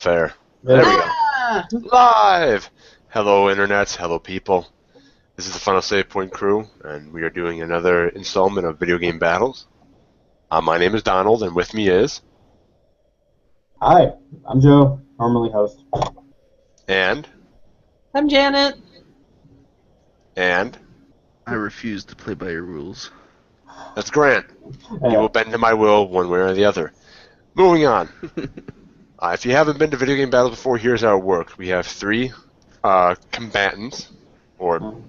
Fair. There There we we go. Ah! Live! Hello, internets. Hello, people. This is the Final Save Point crew, and we are doing another installment of Video Game Battles. My name is Donald, and with me is... Hi, I'm Joe, normally host. And... I'm Janet. And... I refuse to play by your rules. That's Grant. You will bend to my will one way or the other. Moving on. If you haven't been to Video Game Battles before, here's how it works. We have three combatants, or,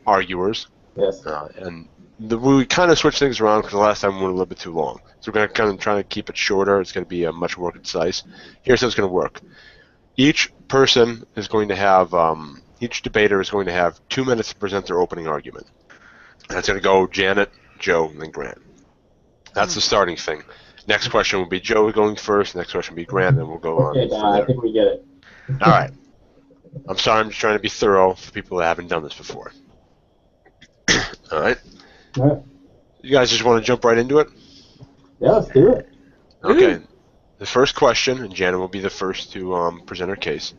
arguers. Yes. And we kind of switch things around because the last time we went a little bit too long. So we're going to kind of try to keep it shorter. It's going to be much more concise. Here's how it's going to work. Each person is going to have, each debater is going to have 2 minutes to present their opening argument. And it's going to go Janet, Joe, and then Grant. That's the starting thing. Next question will be Joe going first. Next question will be Grant, and then we'll go on. Okay, Don, I think we get it. All right. I'm sorry, I'm just trying to be thorough for people that haven't done this before. All right. All right. You guys just want to jump right into it? Yeah, let's do it. Okay. The first question, and Janet will be the first to present her case.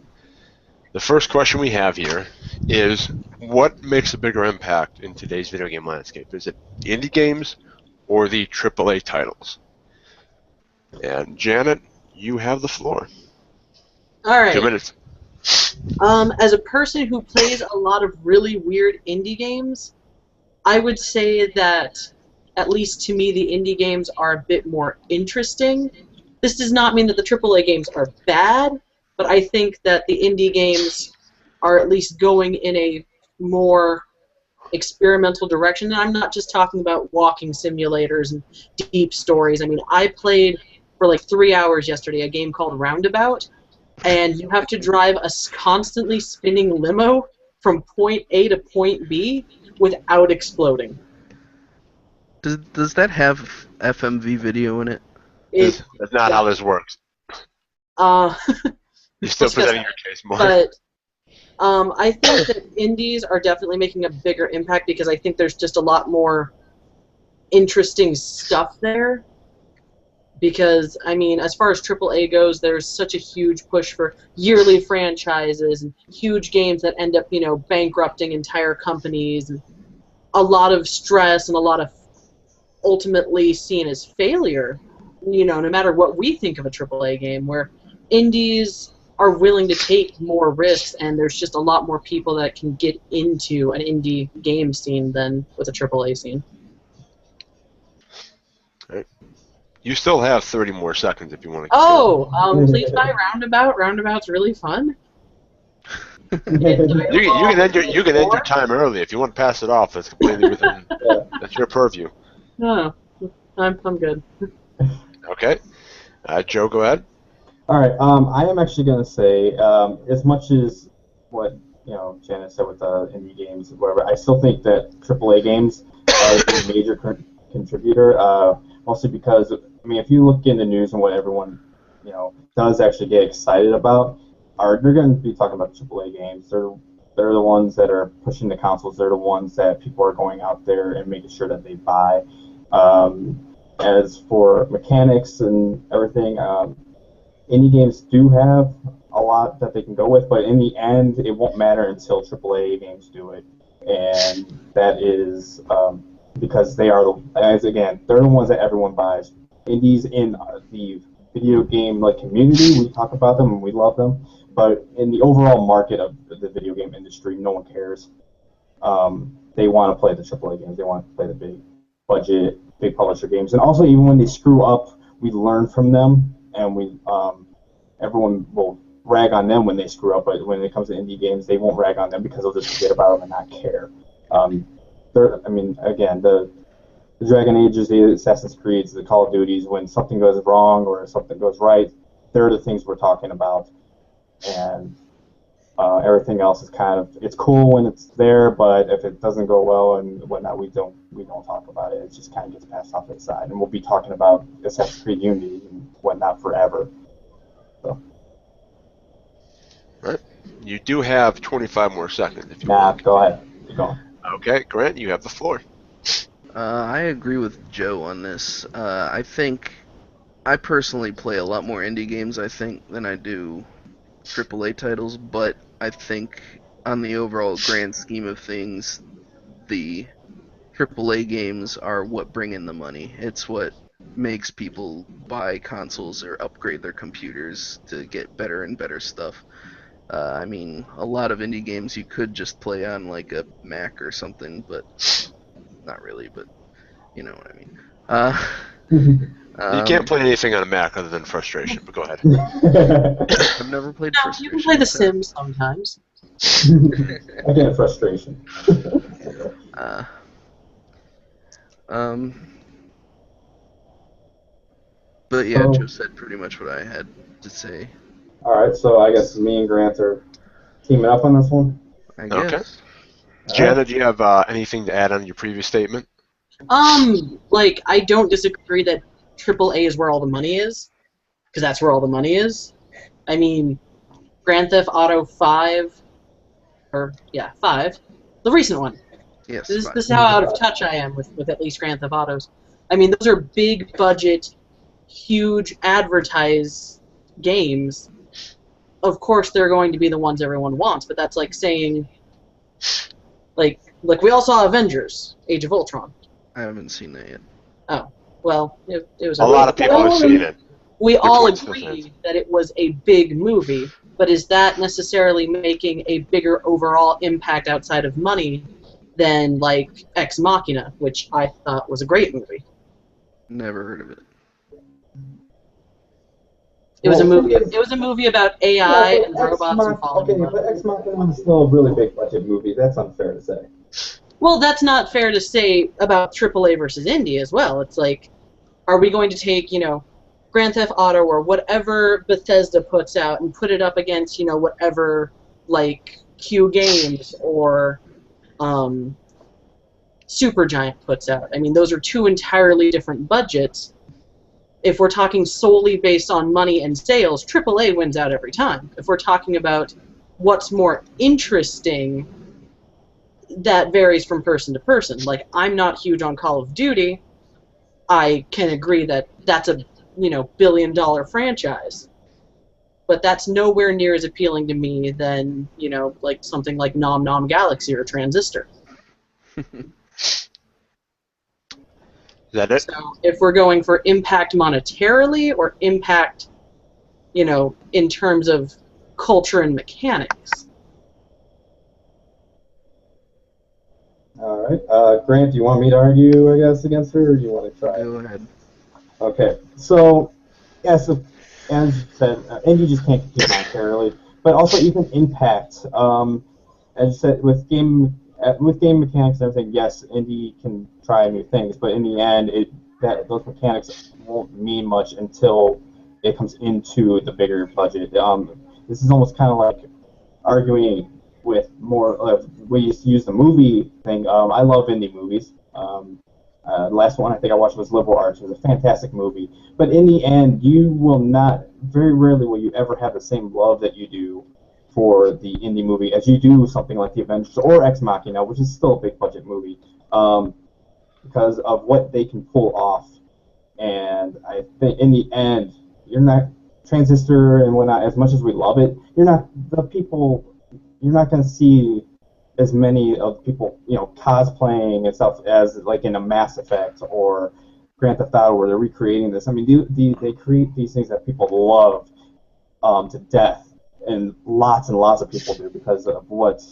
The first question we have here is, what makes a bigger impact in today's video game landscape? Is it indie games or the AAA titles? And Janet, you have the floor. All right. 2 minutes. As a person who plays a lot of really weird indie games, I would say that, at least to me, the indie games are a bit more interesting. This does not mean that the AAA games are bad, but I think that the indie games are at least going in a more experimental direction. And I'm not just talking about walking simulators and deep stories. I mean, I played for like 3 hours yesterday a game called Roundabout, and you have to drive a constantly spinning limo from point A to point B without exploding. Does that have FMV video in it? That's not how this works. Uh, You're still presenting your case more. But I think that indies are definitely making a bigger impact because I think there's just a lot more interesting stuff there. Because, I mean, as far as AAA goes, there's such a huge push for yearly franchises and huge games that end up, bankrupting entire companies. And a lot of stress and a lot of ultimately seen as failure, no matter what we think of a AAA game, where indies are willing to take more risks, and there's just a lot more people that can get into an indie game scene than with a AAA scene. Right. You still have 30 more seconds if you want to. Please buy Roundabout. Roundabout's really fun. You can end your time early if you want to pass it off. That's completely within. That's your purview. No, I'm good. Okay, Joe, go ahead. All right. I am actually going to say, as much as what Janet said with the indie games, whatever, I still think that AAA games are a major contributor. Mostly because, I mean, if you look in the news and what everyone does actually get excited about, they're going to be talking about AAA games. They're the ones that are pushing the consoles. They're the ones that people are going out there and making sure that they buy. As for mechanics and everything, indie games do have a lot that they can go with, but in the end, it won't matter until AAA games do it, and that is because they're the ones that everyone buys. Indies in the video game community, we talk about them and we love them, but in the overall market of the video game industry, no one cares. They want to play the AAA games. They want to play the big budget, big publisher games, and also even when they screw up, we learn from them, and everyone will rag on them when they screw up, but when it comes to indie games, they won't rag on them because they'll just forget about them and not care. The Dragon Ages, the Assassin's Creeds, the Call of Duties, when something goes wrong or something goes right, they're the things we're talking about, and everything else is it's cool when it's there, but if it doesn't go well and whatnot, we don't talk about it. It just kind of gets passed off to the side, and we'll be talking about Assassin's Creed Unity and whatnot forever. So. Right. You do have 25 more seconds if you want. Go ahead. Keep going. Okay, Grant, you have the floor. I agree with Joe on this. I think I personally play a lot more indie games, I think, than I do AAA titles, but I think on the overall grand scheme of things, the AAA games are what bring in the money. It's what makes people buy consoles or upgrade their computers to get better and better stuff. I mean, a lot of indie games you could just play on like a Mac or something, but not really, but you know what I mean. Uh, You can't um, play anything on a Mac other than Frustration, but go ahead. I've never played Now, you can play Frustration. The What's that? Sims sometimes. Again, frustration. Uh, um, but yeah, So, Joe said pretty much what I had to say. all right. So I guess me and Grant are teaming up on this one. I Okay. guess. All right. Jana, do you have anything to add on your previous statement? Like, I don't disagree that AAA is where all the money is, because that's where all the money is. I mean, Grand Theft Auto 5, 5, the recent one. Yes. This is how out of touch I am with at least Grand Theft Autos. I mean, those are big budget, huge advertise games. Of course, they're going to be the ones everyone wants, but that's like saying, like we all saw Avengers: Age of Ultron. I haven't seen that yet. Oh, well, it was A lot of people have seen it. We Your all point's different. agree that it was a big movie, but is that necessarily making a bigger overall impact outside of money than, like, Ex Machina, which I thought was a great movie? Never heard of it. It was a Well, movie. It was a movie about AI Yeah, and but robots and falling in love. but Ex Machina is still a really big budget movie. That's unfair to say. Well, that's not fair to say about AAA versus indie as well. It's like, are we going to take, Grand Theft Auto or whatever Bethesda puts out and put it up against, whatever, like, Q Games or Supergiant puts out? I mean, those are two entirely different budgets. If we're talking solely based on money and sales, AAA wins out every time. If we're talking about what's more interesting, that varies from person to person. Like, I'm not huge on Call of Duty. I can agree that that's a, billion-dollar franchise. But that's nowhere near as appealing to me than, like something like Nom Nom Galaxy or Transistor. Is that it? So if we're going for impact monetarily or impact, in terms of culture and mechanics. All right. Grant, do you want me to argue, I guess, against her, or do you want to try? Go ahead. Okay. So, yes, as you said, indie just can't compete monetarily, but also even impact. As you said, with game mechanics and everything, yes, indie can try new things, but in the end, those mechanics won't mean much until it comes into the bigger budget. This is almost kind of like arguing with more we used to use the movie thing. I love indie movies. The last one I think I watched was Liberal Arts. It was a fantastic movie, but in the end, very rarely will you ever have the same love that you do for the indie movie as you do something like the Avengers or Ex Machina, which is still a big budget movie, because of what they can pull off. And I think in the end, you're not Transistor and whatnot. As much as we love it, you're not going to see as many of people, cosplaying and stuff as like in a Mass Effect or Grand Theft Auto where they're recreating this. I mean, they create these things that people love to death, and lots of people do because of what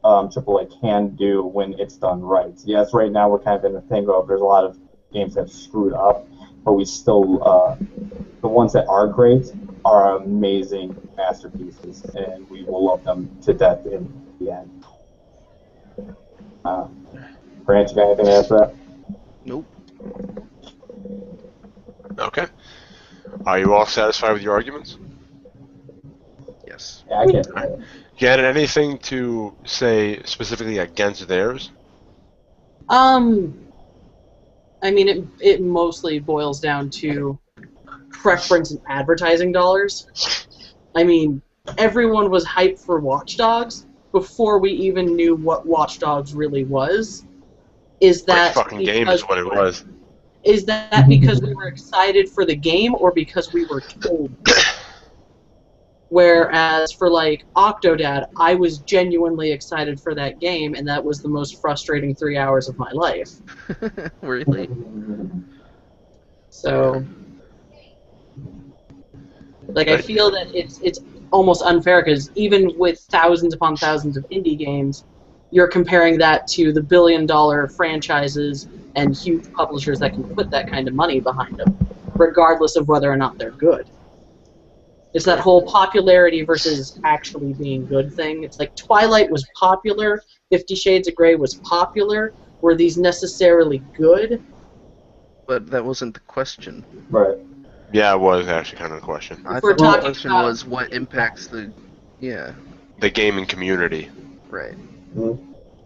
AAA can do when it's done right. Yes, right now we're kind of in a thing of there's a lot of games that have screwed up, but we still the ones that are great are amazing masterpieces, and we will love them to death in the end. Grant, you got anything to add to that? Nope. Okay. Are you all satisfied with your arguments? Yes. Yeah, I can't. Janet, anything to say specifically against theirs? I mean, it mostly boils down to preference in advertising dollars. I mean, everyone was hyped for Watch Dogs before we even knew what Watch Dogs really was. Is that Great fucking game is what it was. is that because we were excited for the game or because we were told? Whereas for like Octodad, I was genuinely excited for that game, and that was the most frustrating 3 hours of my life. Really? So, like, I Right. feel that it's almost unfair because even with thousands upon thousands of indie games, you're comparing that to the billion-dollar franchises and huge publishers that can put that kind of money behind them, regardless of whether or not they're good. It's that whole popularity versus actually being good thing. It's like Twilight was popular, 50 Shades of Grey was popular. Were these necessarily good? But that wasn't the question. Right. Yeah, it was actually kind of the question. I we're thought the talking question about was what impacts the... Yeah, The gaming community. right. Mhm.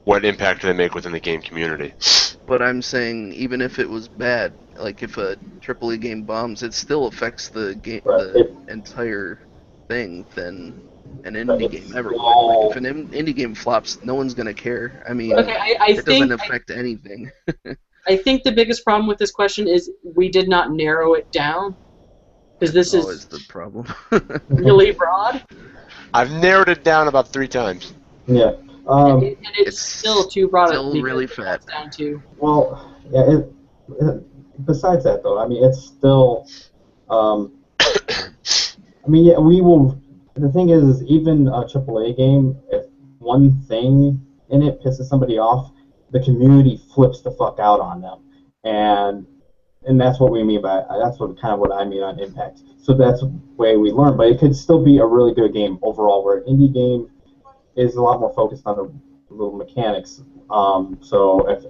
What impact do they make within the game community? But I'm saying even if it was bad, like if a AAA game bombs, it still affects the game, Right. the entire thing than an indie It's game ever would. Like if still, an indie game flops, no one's gonna care. I mean, okay. it doesn't affect anything. I think the biggest problem with this question is we did not narrow it down because this Always is the problem. really broad, I've narrowed it down about 3 times. yeah. and it's It's still too broad still because really it fat. comes down to Well, yeah. Besides that, though, I mean, it's still. I mean, yeah, we will. The thing is even a AAA game, if one thing in it pisses somebody off, the community flips the fuck out on them, and that's what we mean by that's what kind of what I mean on impact. So that's the way we learn, but it could still be a really good game overall. Where an indie game is a lot more focused on the little mechanics. So if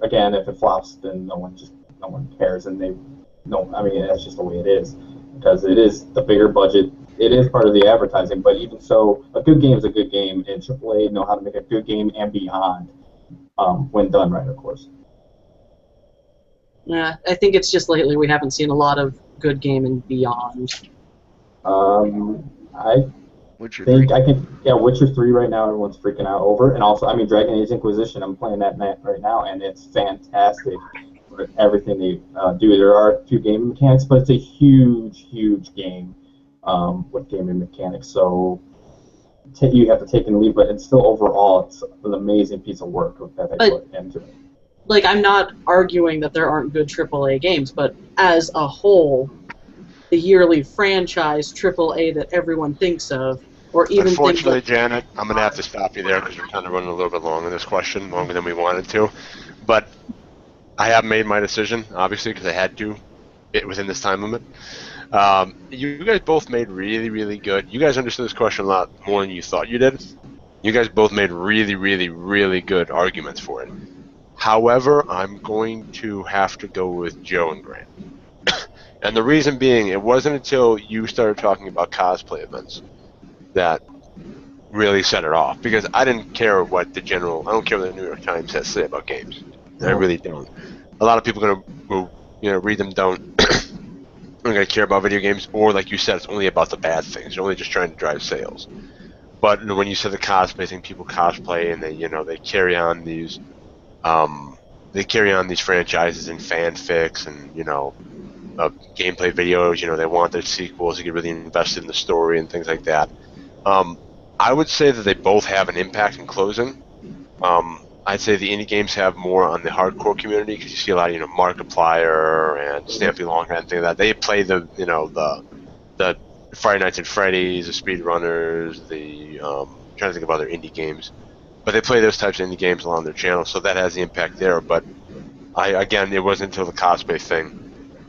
it flops, then no one cares, and they no. I mean, that's just the way it is because it is the bigger budget. It is part of the advertising, but even so, a good game is a good game, and AAA know how to make a good game and beyond when done right, of course. yeah. I think it's just lately we haven't seen a lot of good game and beyond. I Witcher think 3. I can. Yeah, Witcher 3 right now, everyone's freaking out over, and also, I mean, Dragon Age Inquisition. I'm playing that right now, and it's fantastic. For everything they do. There are a few gaming mechanics, but it's a huge, huge game with gaming mechanics. So you have to take and leave, but it's still overall, it's an amazing piece of work that they But- put into it. Like, I'm not arguing that there aren't good AAA games, but as a whole, the yearly franchise AAA that everyone thinks of, or even things Unfortunately, like Janet, I'm going to have to stop you there because we're kind of running a little bit long on this question, longer than we wanted to. But I have made my decision, obviously, because I had to, within this time limit. You guys both made really, really good. You guys understood this question a lot more than you thought you did. You guys both made really, really, really good arguments for it. However, I'm going to have to go with Joe and Grant. And the reason being, it wasn't until you started talking about cosplay events that really set it off. Because I didn't care what I don't care what the New York Times has to say about games. I really don't. A lot of people are going to read them, don't going to care about video games, or like you said, it's only about the bad things. You're only just trying to drive sales. But when you said the cosplay thing, people cosplay and they carry on these franchises and fanfics and gameplay videos. They want their sequels to get really invested in the story and things like that. I would say that they both have an impact in closing. I'd say the indie games have more on the hardcore community because you see a lot of Markiplier and Stampy Longhand and things like that. They play the Friday Nights at Freddy's, the Speedrunners, trying to think of other indie games, but they play those types of indie games along their channel, so that has the impact there. But it wasn't until the cosplay thing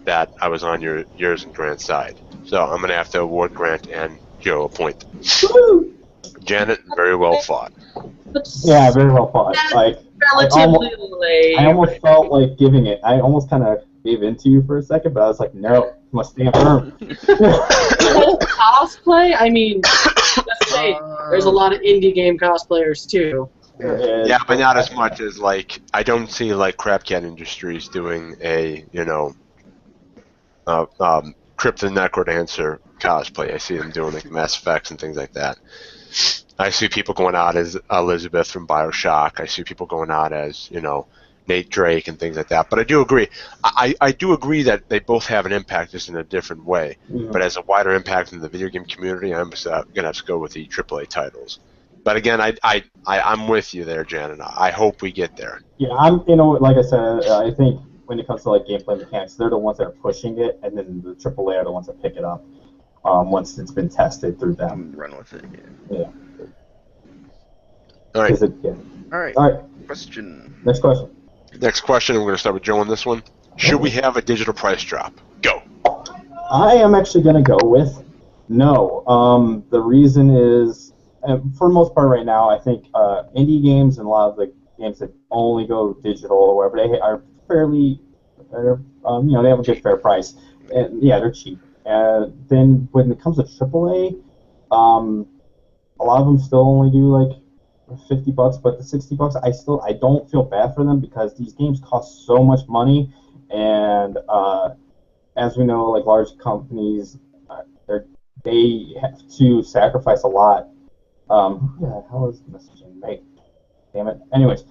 that I was on yours and Grant's side. So I'm gonna have to award Grant and Joe a point. Janet, very well fought. Yeah, very well fought. Like relatively late. I almost felt like giving it. I almost kind of gave in to you for a second, but I was like, no, must stand firm. Cosplay? I mean, let's say there's a lot of indie game cosplayers too. Yeah, but not as much as I don't see Crap Cat Industries doing a Crypt the Necrodancer cosplay. I see them doing Mass Effects and things like that. I see people going out as Elizabeth from BioShock. I see people going out as Nate Drake and things like that. But I do agree. I do agree that they both have an impact, just in a different way. Yeah. But as a wider impact in the video game community, I'm going to have to go with the AAA titles. But again, I'm with you there, Jan, and I hope we get there. Yeah, like I said, I think when it comes to like gameplay mechanics, they're the ones that are pushing it, and then the AAA are the ones that pick it up once it's been tested through them. Run with it. Yeah. All right. All right. All right. Question. Next question. Next question. We're going to start with Joe on this one. Should we have a digital price drop? Go. I am actually going to go with no. The reason is, for the most part right now, I think indie games and a lot of the games that only go digital or whatever, they are fairly, they have a good fair price. And yeah, they're cheap. Then when it comes to AAA, a lot of them still only do like $50, but the $60, I don't feel bad for them because these games cost so much money, and as we know, like large companies, they have to sacrifice a lot. How is messaging mate? Damn it. Anyways,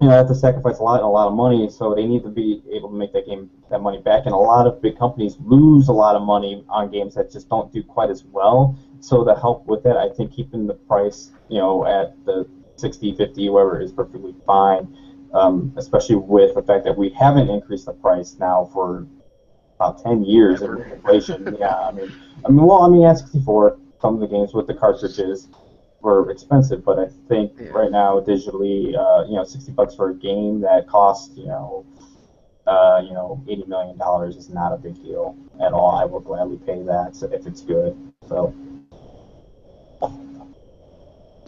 they have to sacrifice a lot of money, so they need to be able to make that money back. And a lot of big companies lose a lot of money on games that just don't do quite as well. So to help with that, I think keeping the price, at the 60, 50, whatever is perfectly fine. Especially with the fact that we haven't increased the price now for about 10 years in inflation. Yeah, at 64, some of the games with the cartridges were expensive, but I think right now digitally, $60 for a game that costs, $80 million is not a big deal at all. I will gladly pay that if it's good. So.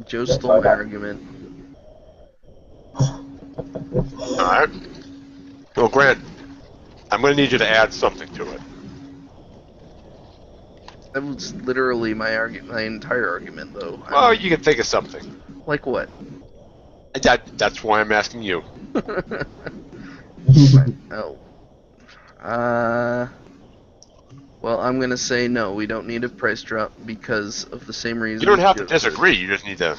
Joe stole my argument. All right. Well, Grant, I'm going to need you to add something to it. That was literally my entire argument, though. Well, you can think of something. Like what? That's why I'm asking you. Oh. Well, I'm going to say no, we don't need a price drop because of the same reason. You don't have to disagree, you just need to,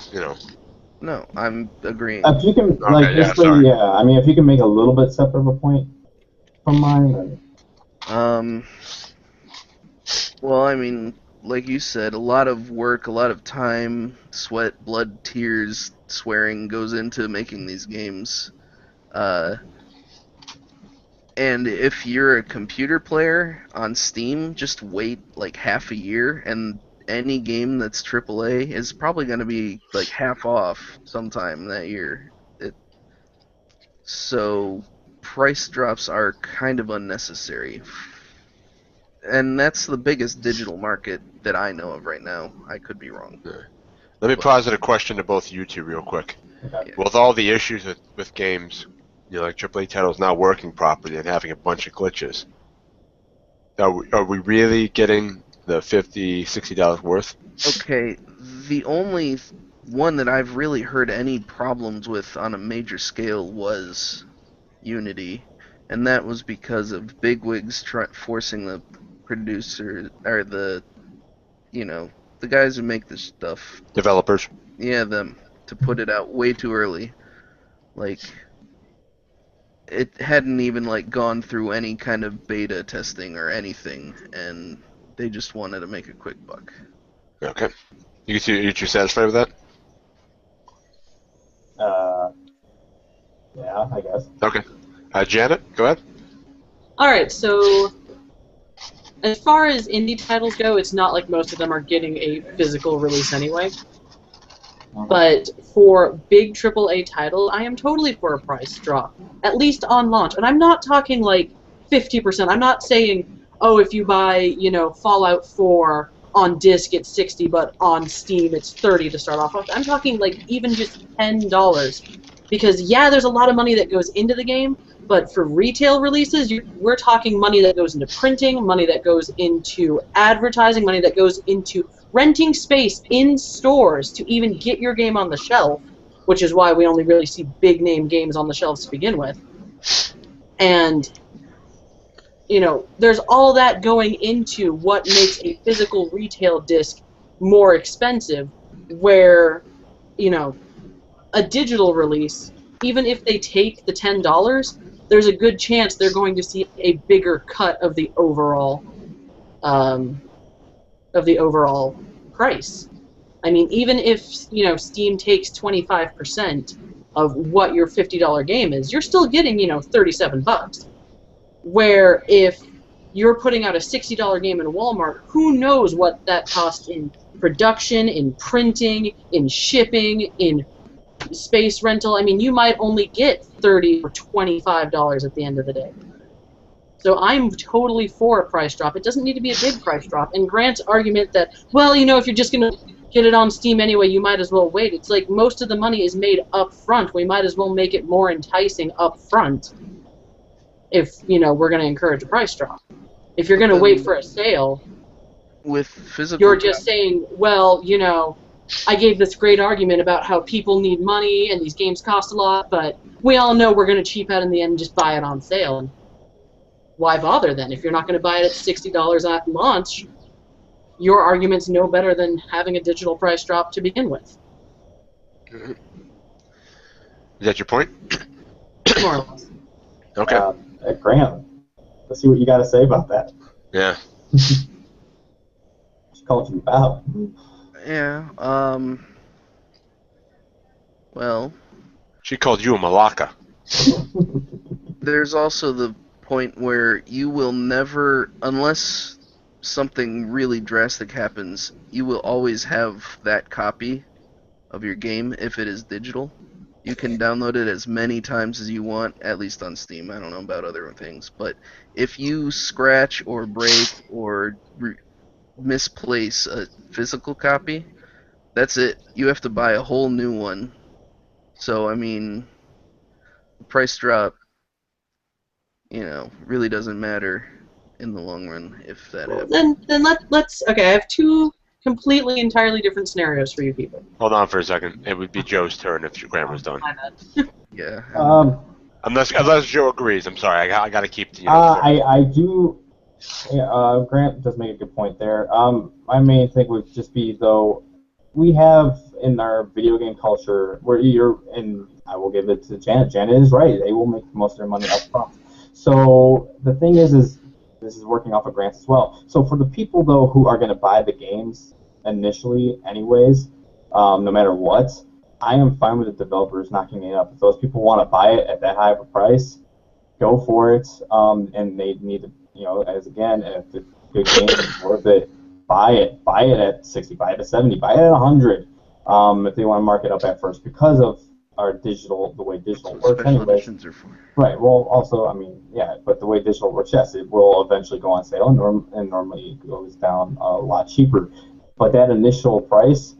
No, I'm agreeing. If you can, if you can make a little bit separate of a point from mine. Well, like you said, a lot of work, a lot of time, sweat, blood, tears, swearing goes into making these games. And if you're a computer player on Steam, just wait like half a year, and any game that's AAA is probably going to be like half off sometime that year. So price drops are kind of unnecessary. And that's the biggest digital market that I know of right now. I could be wrong. Let me posit a question to both you two real quick. Okay. With all the issues with games, like AAA titles not working properly and having a bunch of glitches, are we really getting the $50, $60 worth? Okay, the only one that I've really heard any problems with on a major scale was Unity, and that was because of bigwigs forcing the producer, or the guys who make this stuff. Developers. Yeah, them, to put it out way too early. Like, it hadn't even gone through any kind of beta testing or anything, and they just wanted to make a quick buck. Okay. You satisfied with that? Yeah, I guess. Okay. Janet, go ahead. All right, so as far as indie titles go, it's not like most of them are getting a physical release anyway. But for big AAA titles, I am totally for a price drop, at least on launch. And I'm not talking like 50%. I'm not saying, oh, if you buy, Fallout 4 on disc it's 60, but on Steam it's 30 to start off with. I'm talking like even just $10. Because yeah, there's a lot of money that goes into the game, but for retail releases, we're talking money that goes into printing, money that goes into advertising, money that goes into renting space in stores to even get your game on the shelf, which is why we only really see big-name games on the shelves to begin with. And, there's all that going into what makes a physical retail disc more expensive, where, a digital release even if they take the $10, there's a good chance they're going to see a bigger cut of the overall price. I mean, even if Steam takes 25% of what your $50 game is, you're still getting $37. Where if you're putting out a $60 game in Walmart, who knows what that costs in production, in printing, in shipping, in space rental. I mean, you might only get $30 or $25 at the end of the day. So I'm totally for a price drop. It doesn't need to be a big price drop. And Grant's argument that, well, if you're just going to get it on Steam anyway, you might as well wait. It's like most of the money is made up front. We might as well make it more enticing up front if, we're going to encourage a price drop. If you're going to wait for a sale, with physical, you're just saying, well, I gave this great argument about how people need money and these games cost a lot, but we all know we're going to cheap out in the end and just buy it on sale. And why bother then? If you're not going to buy it at $60 at launch, your argument's no better than having a digital price drop to begin with. Mm-hmm. Is that your point? More or less. Okay. Graham, let's see what you got to say about that. Yeah. She called you out. yeah, well, She called you a malaka. there's also the point where you will never, unless something really drastic happens, you will always have that copy of your game if it is digital. You can download it as many times as you want, at least on Steam. I don't know about other things, but if you scratch or break or misplace a physical copy, that's it. You have to buy a whole new one. So, I mean, the price drop, really doesn't matter in the long run if that happens. Then let's okay. I have two completely entirely different scenarios for you people. Hold on for a second. It would be Joe's turn if Graham was done. My bad. Yeah. Unless Joe agrees. I'm sorry. I got to keep the. I do. Yeah, Grant does make a good point there. My main thing would just be, though, we have in our video game culture where and I will give it to Janet. Janet is right. They will make most of their money up front. So the thing is this is working off of Grants as well. So for the people, though, who are going to buy the games initially anyways, no matter what, I am fine with the developers knocking it up. If those people want to buy it at that high of a price, go for it. And they need to, if the good game is worth it, buy it. Buy it at 60, buy it at 70, buy it at 100. If they want to mark it up at first because of our the way digital works Special anyways. editions are for. Right. Well, also, but the way digital works, yes, it will eventually go on sale, and normally it goes down a lot cheaper. But that initial price,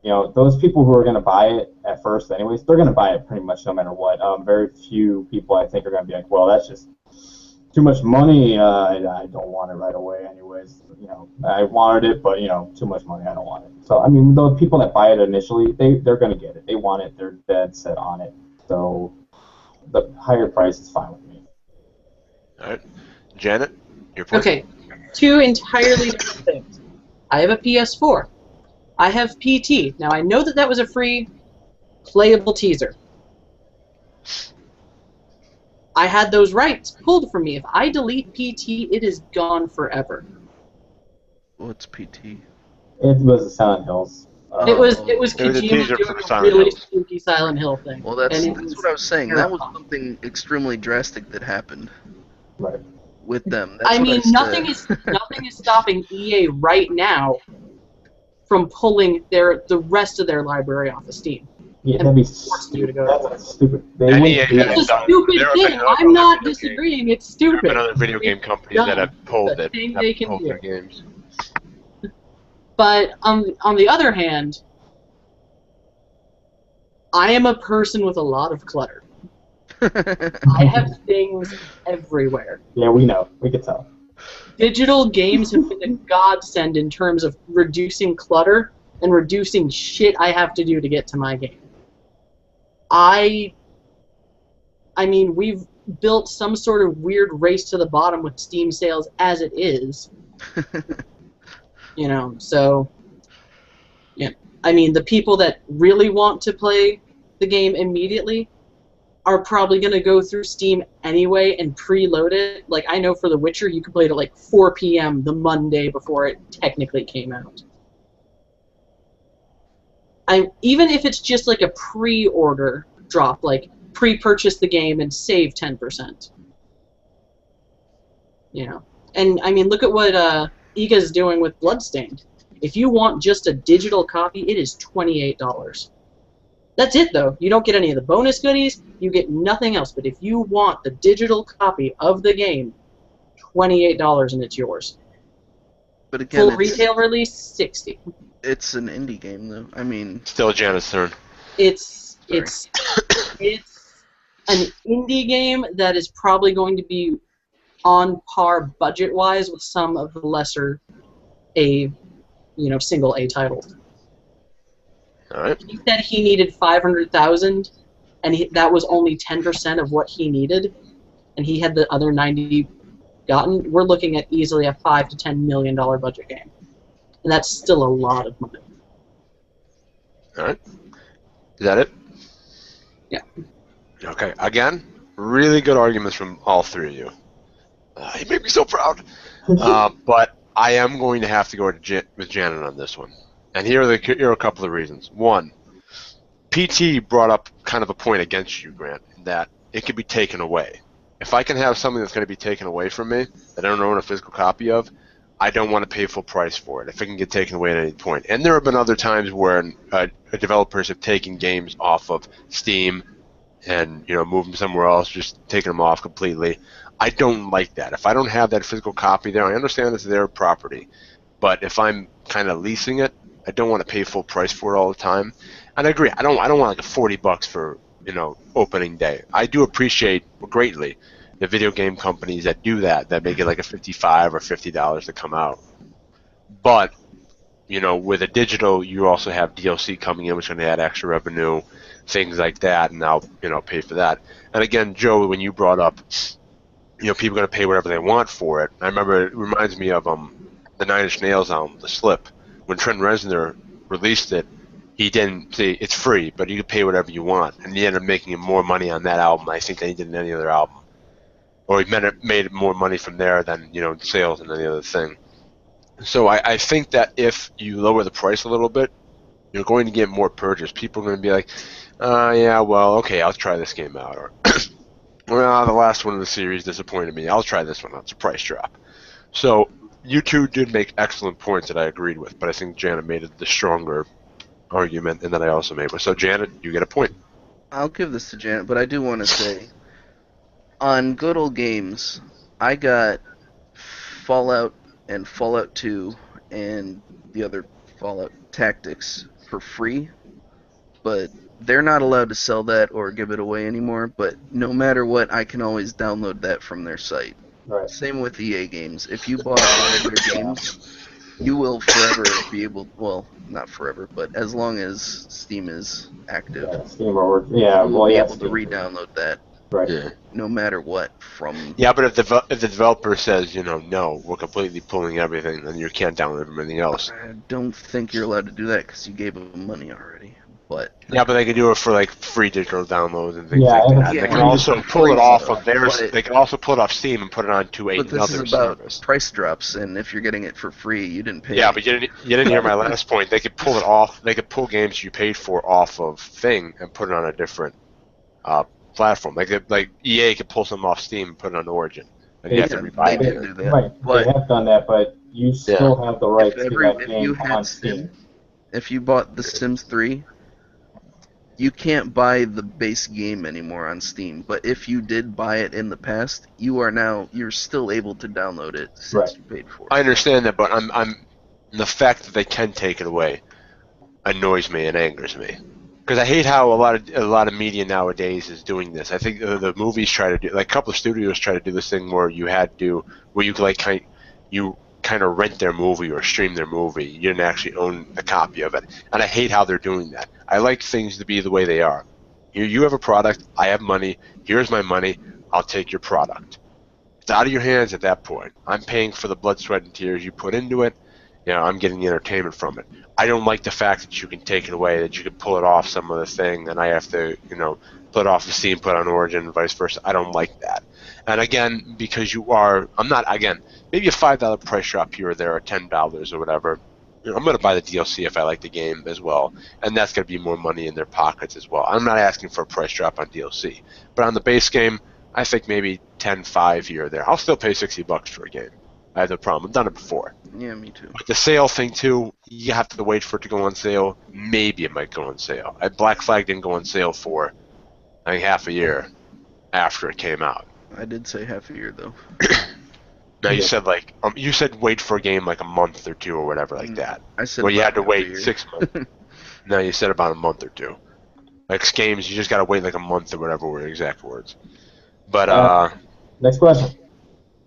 those people who are going to buy it at first anyways, they're going to buy it pretty much no matter what. Very few people, I think, are going to be like, well, that's just too much money. I don't want it right away anyways. I wanted it, but, too much money, I don't want it. So, the people that buy it initially, they're going to get it. They want it. They're dead set on it. So the higher price is fine with me. All right. Janet, your point? Okay, two entirely different things. I have a PS4. I have PT. Now, I know that was a free playable teaser. I had those rights pulled from me. If I delete PT, it is gone forever. What's PT? It was the Silent Hills. It was It was a Kojima teaser doing for the a Silent really Hills. spooky Silent Hill thing. Well, that's And what I was saying. That was something extremely drastic that happened Right. with them. That's nothing is stopping EA right now from pulling the rest of their library off of Steam. Yeah, And that'd be forcing you to go. that's stupid. They And wouldn't do EA that. It's a done- stupid there have thing. been other I'm not video disagreeing. It's There have stupid. been other video game companies that have pulled The it. thing Have they can pulled do. their games. But on the other hand, I am a person with a lot of clutter. I have things everywhere. Yeah, we know. We can tell. Digital games have been a godsend in terms of reducing clutter and reducing shit I have to do to get to my game. We've built some sort of weird race to the bottom with Steam sales as it is. So, yeah. The people that really want to play the game immediately, are probably going to go through Steam anyway and preload it. Like, I know for The Witcher, you could play it at like 4 p.m. the Monday before it technically came out. Even if it's just like a pre-order drop, like pre-purchase the game and save 10%. You know, and I mean, look at what Iga's doing with Bloodstained. If you want just a digital copy, it is $28. That's it, though. You don't get any of the bonus goodies. You get nothing else. But if you want the digital copy of the game, $28 and it's yours. But again, Full retail release, $60. It's an indie game, though. I mean, Still Janet's turn. It's an indie game that is probably going to be on par budget-wise with some of the lesser single A titles. All right. He said he needed 500,000, and that was only 10% of what he needed, and he had the other 90 gotten. We're looking at easily a $5 to $10 million budget game, and that's still a lot of money. All right. Is that it? Yeah. Okay. Again, really good arguments from all three of you. You make me so proud. But I am going to have to go with Janet on this one. And here are a couple of reasons. One, PT brought up kind of a point against you, Grant, that it could be taken away. If I can have something that's going to be taken away from me that I don't own a physical copy of, I don't want to pay full price for it if it can get taken away at any point. And there have been other times where developers have taken games off of Steam and moved them somewhere else, just taken them off completely. I don't like that. If I don't have that physical copy there, I understand it's their property, but if I'm kind of leasing it, I don't want to pay full price for it all the time. And I agree. I don't want like a $40 for opening day. I do appreciate greatly the video game companies that do that make it like a $55 or $50 to come out. But with a digital, you also have DLC coming in, which is going to add extra revenue, things like that, and I'll pay for that. And again, Joe, when you brought up people are going to pay whatever they want for it. I remember it reminds me of the Nine Inch Nails album, The Slip. When Trent Reznor released it, he didn't say it's free, but you can pay whatever you want. And he ended up making more money on that album, I think, than he did in any other album. Or he made more money from there than sales and any other thing. So I think that if you lower the price a little bit, you're going to get more purchase. People are going to be like, yeah, well, okay, I'll try this game out. Or well, the last one of the series disappointed me. I'll try this one. It's a price drop. So you two did make excellent points that I agreed with, but I think Janet made the stronger argument, and that I also made. So Janet, you get a point. I'll give this to Janet, but I do want to say, on good old games, I got Fallout and Fallout 2 and the other Fallout Tactics for free, but they're not allowed to sell that or give it away anymore, but no matter what, I can always download that from their site. Right. Same with EA games. If you bought one of their games, you will forever be able, well, not forever, but as long as Steam is active, Steam or yeah, you will be able to re-download that. Right. Yeah. No matter what from... Yeah, but if the developer says, no, we're completely pulling everything, then you can't download everything else. I don't think you're allowed to do that because you gave them money already. But yeah, but they can do it for like free digital downloads and things Yeah, like that. and They can also pull it off of theirs. But- They can also pull it off Steam and put it onto but this another is about service. price drops, and if you're getting it for free, you didn't pay. Yeah, but you didn't hear my last point. They could pull it off. They could pull games you paid for off of Thing and put it on a different platform. Like EA could pull something off Steam and put it on Origin. And you have to rebuy they it. did do that. Right. But They have done that, but you still have the right to that if game you had on Steam, Steam. if you bought The Sims 3, you can't buy the base game anymore on Steam. But if you did buy it in the past, you're still able to download it since Right. you paid for it. I understand that, but I'm the fact that they can take it away annoys me and angers me. Because I hate how a lot of media nowadays is doing this. I think the movies try to do, like a couple of studios try to do this thing where you kind of rent their movie or stream their movie. You didn't actually own a copy of it, and I hate how they're doing that. I like things to be the way they are. You have a product, I have money. Here's my money. I'll take your product. It's out of your hands at that point. I'm paying for the blood, sweat, and tears you put into it, I'm getting the entertainment from it. I don't like the fact that you can take it away, that you can pull it off some other thing, and I have to, put it off of Steam, put it on Origin, and vice versa. I don't like that. And again, because I'm not, again, maybe a $5 price drop here or there, or $10 or whatever. I'm going to buy the DLC if I like the game as well, and that's going to be more money in their pockets as well. I'm not asking for a price drop on DLC, but on the base game, I think maybe 10.5 here or there. I'll still pay $60 for a game. I have no problem. I've done it before. Yeah, me too. But the sale thing too, you have to wait for it to go on sale. Maybe it might go on sale. Black Flag didn't go on sale for, I think, half a year after it came out. I did say half a year though. Now you said you said wait for a game like a month or two or whatever like that. I said well, you had to about half a wait year. 6 months. No, you said about a month or two. Like games, you just gotta wait like a month or whatever were the exact words. But Next question.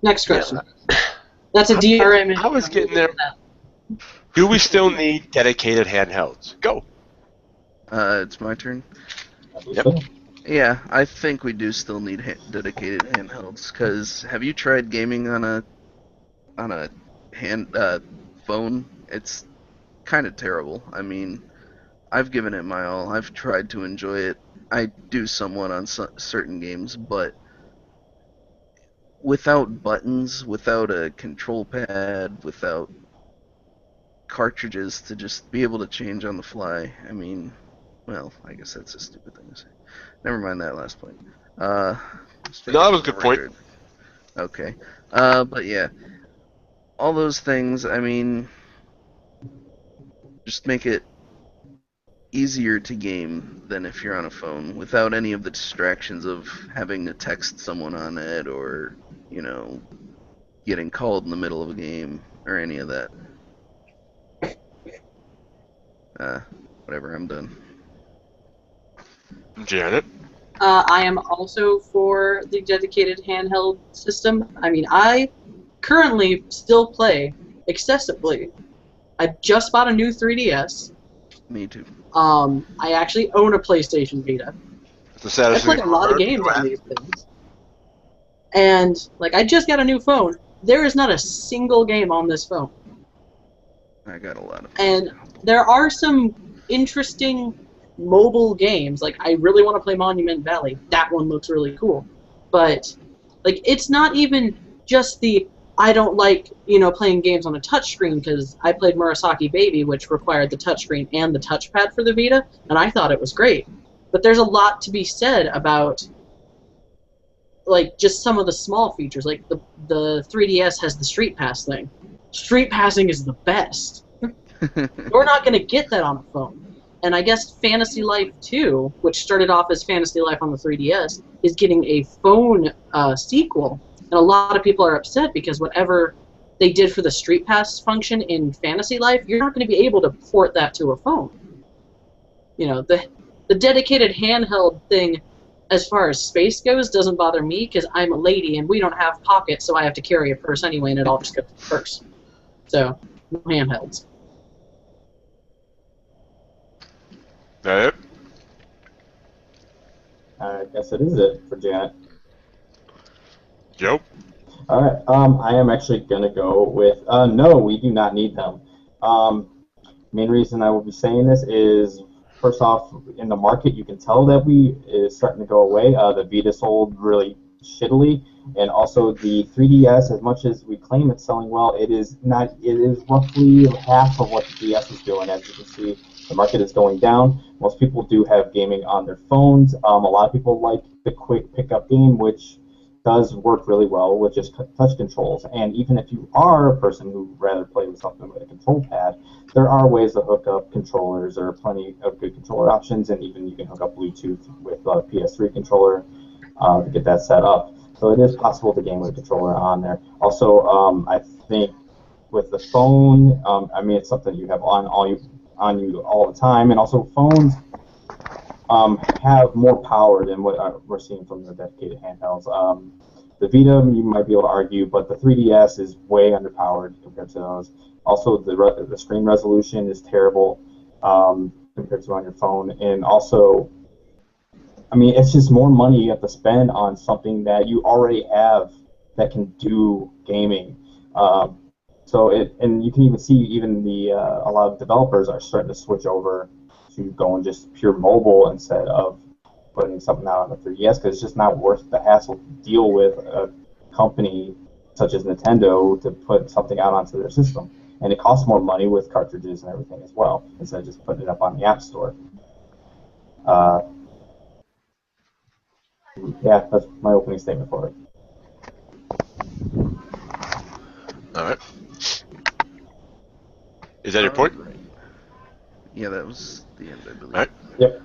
Next question. That's a DRM. I was getting there. Do we still need dedicated handhelds? Go. It's my turn. Yep. Yeah, I think we do still need dedicated handhelds. Cause have you tried gaming on a phone? It's kind of terrible. I mean, I've given it my all. I've tried to enjoy it. I do somewhat on certain games, but without buttons, without a control pad, without cartridges to just be able to change on the fly, I mean, well, I guess that's a stupid thing to say. Never mind that last point. No, that was a good point. Okay. But yeah, all those things, I mean, just make it easier to game than if you're on a phone without any of the distractions of having to text someone on it or, getting called in the middle of a game or any of that. Whatever, I'm done. Janet? I am also for the dedicated handheld system. I mean, I currently still play excessively. I just bought a new 3DS. Me too. I actually own a PlayStation Vita. I play a lot of games on these things. And, I just got a new phone. There is not a single game on this phone. I got a lot of. And there are some interesting mobile games. I really want to play Monument Valley. That one looks really cool. But, it's not even just the I don't like, playing games on a touchscreen because I played Murasaki Baby, which required the touchscreen and the touchpad for the Vita, and I thought it was great. But there's a lot to be said about, just some of the small features. The 3DS has the Street Pass thing. Street passing is the best. You're not going to get that on a phone. And I guess Fantasy Life 2, which started off as Fantasy Life on the 3DS, is getting a phone sequel. And a lot of people are upset because whatever they did for the Street Pass function in Fantasy Life, you're not going to be able to port that to a phone. The dedicated handheld thing, as far as space goes, doesn't bother me because I'm a lady and we don't have pockets, so I have to carry a purse anyway, and it all just goes in the purse. So, no handhelds. That it? I guess it is it for Janet. Joe? All right. I am actually gonna go with no. We do not need them. Main reason I will be saying this is, first off, in the market you can tell that is starting to go away. The Vita sold really shittily, and also the 3DS, as much as we claim it's selling well, it is not. It is roughly half of what the DS is doing. As you can see, the market is going down. Most people do have gaming on their phones. A lot of people like the quick pickup game, which does work really well with just touch controls. And even if you are a person who would rather play with something with a control pad, there are ways to hook up controllers. There are plenty of good controller options, and even you can hook up Bluetooth with a PS3 controller to get that set up. So it is possible to game with a controller on there. Also, I think with the phone, it's something you have on you all the time, and also phones have more power than what we're seeing from the dedicated handhelds. The Vita, you might be able to argue, but the 3DS is way underpowered compared to those. Also, the screen resolution is terrible compared to on your phone, and also, it's just more money you have to spend on something that you already have that can do gaming. So and you can even see the a lot of developers are starting to switch over to going just pure mobile instead of putting something out on the 3DS because it's just not worth the hassle to deal with a company such as Nintendo to put something out onto their system. And it costs more money with cartridges and everything as well, instead of just putting it up on the App Store. Yeah, that's my opening statement for it. All right. Is that your point? Right. Yeah, that was the end, I believe. All right. Yep.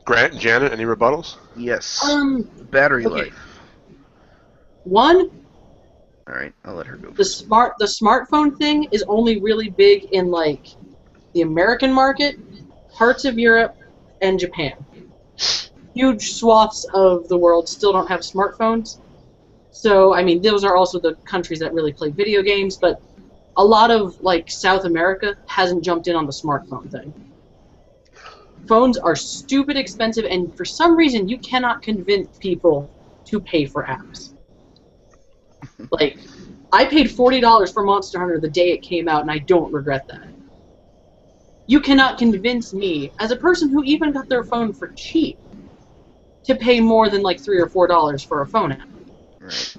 Grant and Janet, any rebuttals? Yes. Um, Battery okay. life. One, All right, I'll let her go the first. smartphone thing is only really big in like the American market, parts of Europe, and Japan. Huge swaths of the world still don't have smartphones. So, I mean, those are also the countries that really play video games, but a lot of, like, South America hasn't jumped in on the smartphone thing. Phones are stupid expensive, and for some reason, you cannot convince people to pay for apps. Like, I paid $40 for Monster Hunter the day it came out, and I don't regret that. You cannot convince me, as a person who even got their phone for cheap, to pay more than like $3 or $4 for a phone app. Right.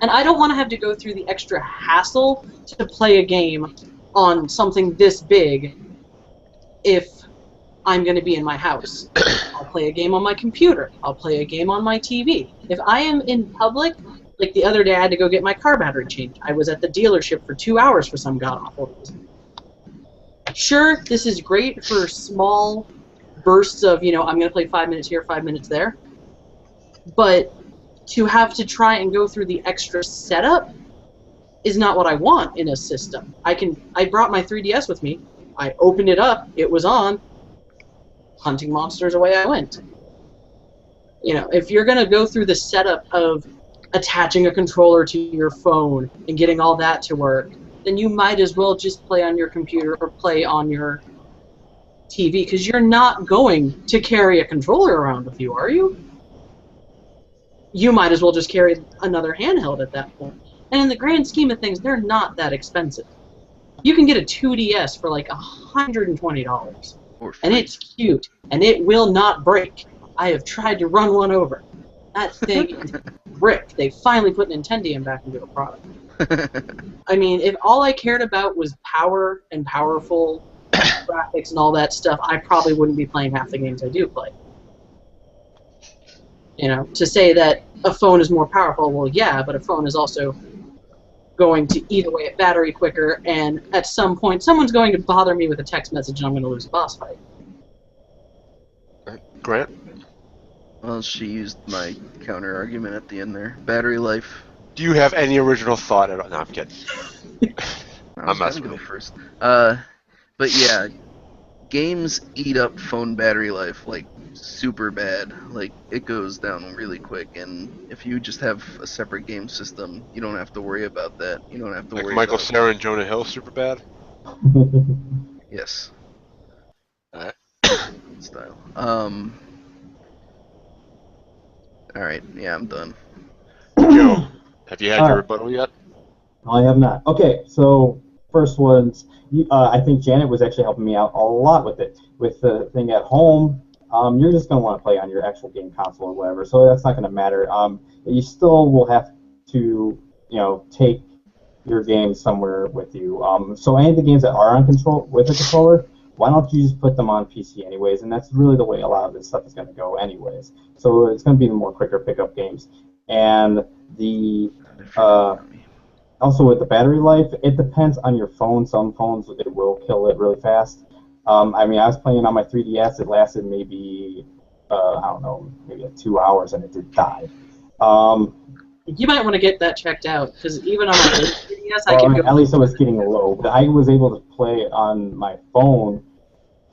And I don't want to have to go through the extra hassle to play a game on something this big if I'm going to be in my house. I'll play a game on my computer. I'll play a game on my TV. If I am in public, like the other day I had to go get my car battery changed. I was at the dealership for 2 hours for some god-awful reason. Sure, this is great for small bursts of, you know, I'm going to play 5 minutes here, 5 minutes there. But to have to try and go through the extra setup is not what I want in a system. I brought my 3DS with me. I opened it up. It was on. Hunting monsters, away I went. You know, if you're going to go through the setup of attaching a controller to your phone and getting all that to work, then you might as well just play on your computer or play on your TV, because you're not going to carry a controller around with you, are you? You might as well just carry another handheld at that point. And in the grand scheme of things, they're not that expensive. You can get a 2DS for like $120. And it's cute, and it will not break. I have tried to run one over. That thing is brick. They finally put Nintendium back into a product. I mean, if all I cared about was power and powerful graphics and all that stuff, I probably wouldn't be playing half the games I do play. You know, to say that a phone is more powerful, well, yeah, but a phone is also going to eat away at battery quicker, and at some point, someone's going to bother me with a text message, and I'm going to lose a boss fight. Grant? Well, she used my counter argument at the end there. Battery life. Do you have any original thought at all? No, I'm kidding. I'm messing gonna with go you. first. But yeah, games eat up phone battery life like super bad. Like it goes down really quick, and if you just have a separate game system, you don't have to worry about that. You don't have to Like worry Michael about Cera and Jonah Hill, super bad? yes. Alright. Style. All right. Yeah, I'm done. Joe, have you had your Alright. rebuttal yet? I have not. Okay, so first one's, I think Janet was actually helping me out a lot with it. With the thing at home, you're just going to want to play on your actual game console or whatever, so that's not going to matter. You still will have to, take your game somewhere with you. So any of the games that are on control with a controller, why don't you just put them on PC anyways? And that's really the way a lot of this stuff is going to go anyways. So it's going to be the more quicker pickup games. And the also with the battery life, it depends on your phone. Some phones, it will kill it really fast. I mean, I was playing on my 3DS. It lasted maybe, I don't know, maybe like 2 hours, and it did die. You might want to get that checked out, because even on my 3DS, I can go... At least it was getting low. But I was able to play on my phone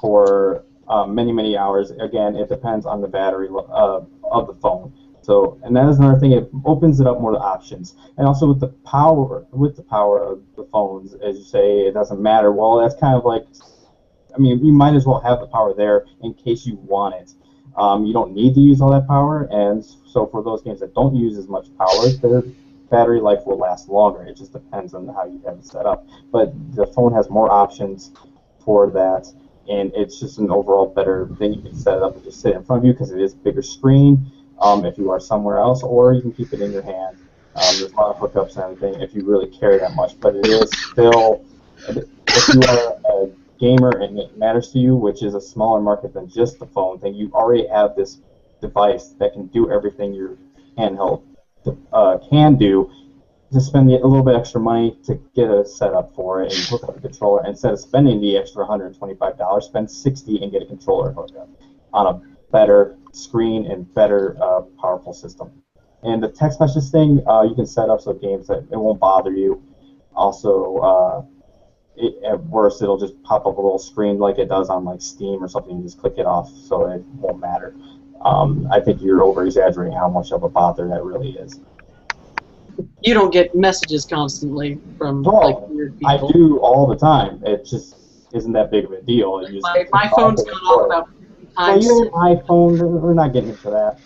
for many, many hours. Again, it depends on the battery of the phone. So, and that is another thing. It opens it up more to options, and also with the power of the phones, as you say, it doesn't matter. Well, that's kind of like, I mean, you might as well have the power there in case you want it. You don't need to use all that power, and so for those games that don't use as much power, battery life will last longer. It just depends on how you have it set up. But the phone has more options for that, and it's just an overall better thing. You can set it up and just sit in front of you because it is a bigger screen if you are somewhere else, or you can keep it in your hand. There's a lot of hookups and everything if you really care that much, but it is still, if you are a gamer and it matters to you, which is a smaller market than just the phone thing, you already have this device that can do everything your handheld can do. Just spend a little bit extra money to get a setup for it and hook up a controller. Instead of spending the extra $125, spend $60 and get a controller hookup on a better screen and better powerful system. And the text message thing, you can set up so games that it won't bother you. Also, at worst, it'll just pop up a little screen like it does on like Steam or something. You just click it off, so it won't matter. I think you're over-exaggerating how much of a bother that really is. You don't get messages constantly from like weird people. I do all the time. It just isn't that big of a deal. My phone's gone off about 3 times. Well, you have an iPhone. We're not getting into that.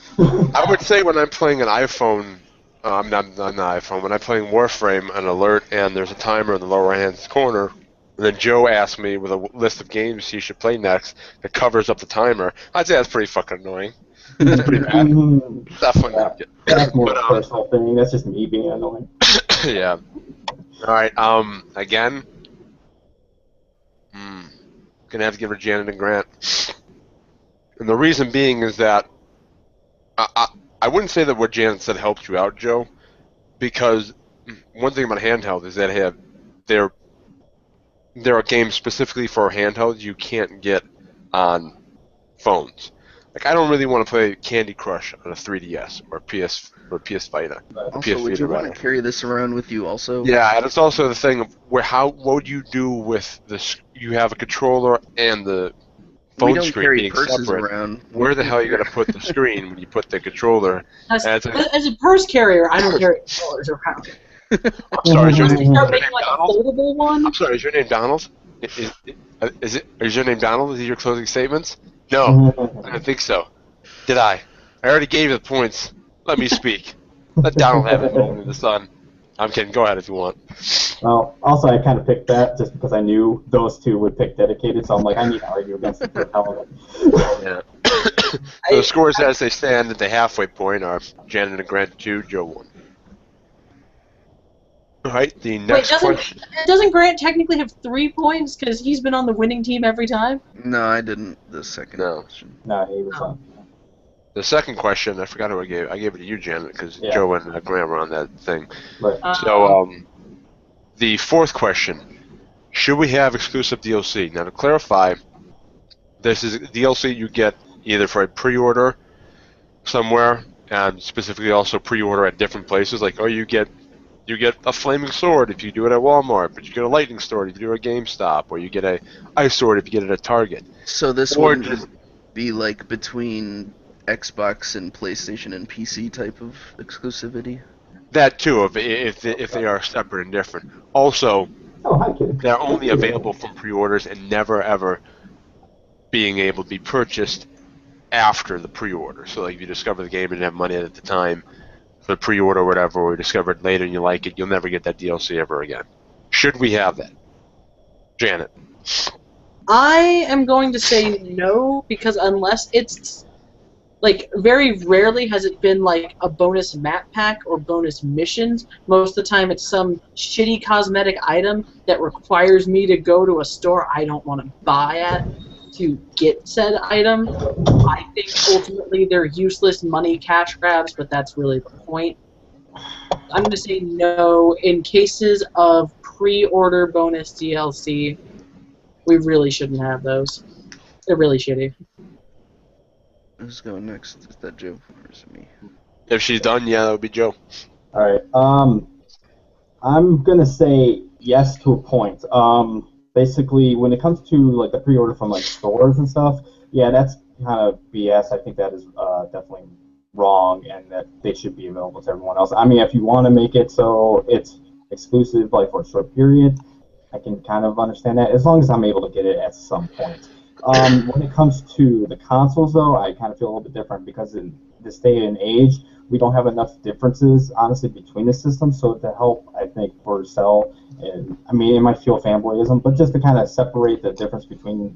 I would say when I'm playing an iPhone, I'm not on the iPhone. When I'm playing Warframe, an alert, and there's a timer in the lower right-hand corner, and then Joe asked me with a list of games he should play next that covers up the timer, I'd say that's pretty fucking annoying. That's pretty bad. Definitely not good. That's more of a personal thing. That's just me being annoying. Yeah. All right. Again, gonna have to give her Janet and Grant, and the reason being is that I wouldn't say that what Janet said helped you out, Joe, because one thing about handheld is that there are games specifically for handheld you can't get on phones. Like, I don't really want to play Candy Crush on a 3DS or PS Vita. Also, would you want to carry this around with you also? Yeah, and it's also the thing of what would you do with this? You have a controller and the phone screen being separate. Around. Where the hell are you going to put the screen when you put the controller? As a purse carrier, I don't carry controllers around. I'm sorry, is your name like a foldable one? I'm sorry, is your name Donald? Is your name Donald? Is these your closing statements? No, I don't think so. Did I? I already gave you the points. Let me speak. Let Donald have his moment in the sun. I'm kidding. Go ahead if you want. Well, also, I kind of picked that just because I knew those two would pick dedicated, so I'm like, I need to argue against the hell of it. Yeah. So the scores as they stand at the halfway point are Janet and Grant 2, Joe 1. All right, the next question. Doesn't Grant technically have 3 points because he's been on the winning team every time? No, I didn't. The second question. No, he was on. The second question, I forgot who I gave. I gave it to you, Janet, because Joe and Grant were on that thing. Right. So, the fourth question: should we have exclusive DLC? Now, to clarify, this is DLC you get either for a pre-order somewhere, and specifically also pre-order at different places. Like, you get a flaming sword if you do it at Walmart, but you get a lightning sword if you do it at GameStop, or you get a ice sword if you get it at Target. So this would be like between Xbox and PlayStation and PC type of exclusivity? That too, if they are separate and different. Also, they're only available from pre-orders and never ever being able to be purchased after the pre-order. So, like, if you discover the game and didn't have money at the time for the pre-order or whatever, or you discover it later and you like it, you'll never get that DLC ever again. Should we have that? Janet? I am going to say no, because unless it's, like, very rarely has it been, like, a bonus map pack or bonus missions. Most of the time it's some shitty cosmetic item that requires me to go to a store I don't want to buy at to get said item. I think ultimately they're useless money cash grabs, but that's really the point. I'm going to say no. In cases of pre-order bonus DLC, we really shouldn't have those. They're really shitty. Who's going next? Is that Joe or is it me? If she's done, yeah, that would be Joe. All right. I'm gonna say yes to a point. Basically, when it comes to like the pre-order from like stores and stuff, yeah, that's kind of BS. I think that is definitely wrong, and that they should be available to everyone else. I mean, if you want to make it so it's exclusive, like for a short period, I can kind of understand that, as long as I'm able to get it at some point. When it comes to the consoles, though, I kind of feel a little bit different, because in this day and age, we don't have enough differences, honestly, between the systems. So to help, I think, for Cell, and I mean, it might feel fanboyism, but just to kind of separate the difference between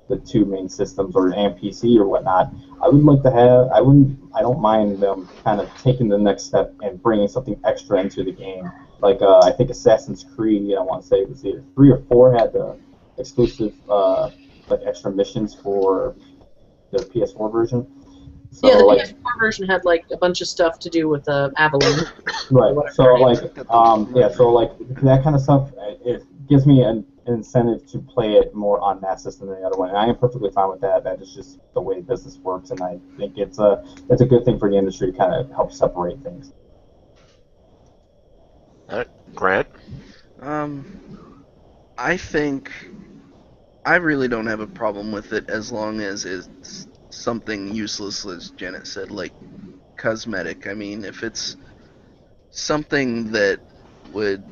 the two main systems and PC or whatnot, I would like to have. I don't mind them kind of taking the next step and bringing something extra into the game. Like I think Assassin's Creed, I want to say it was either 3 or 4 had the exclusive like extra missions for the PS4 version. So Yeah, the like PS4 version had like a bunch of stuff to do with Avalon. right. Whatever So her name like is. yeah. So like that kind of stuff, it gives me an incentive to play it more on that system than the other one, and I am perfectly fine with that. That is just the way business works, and I think it's a good thing for the industry to kind of help separate things. All right, Grant. I think I really don't have a problem with it as long as it's something useless, as Janet said, like cosmetic. I mean, if it's something that would.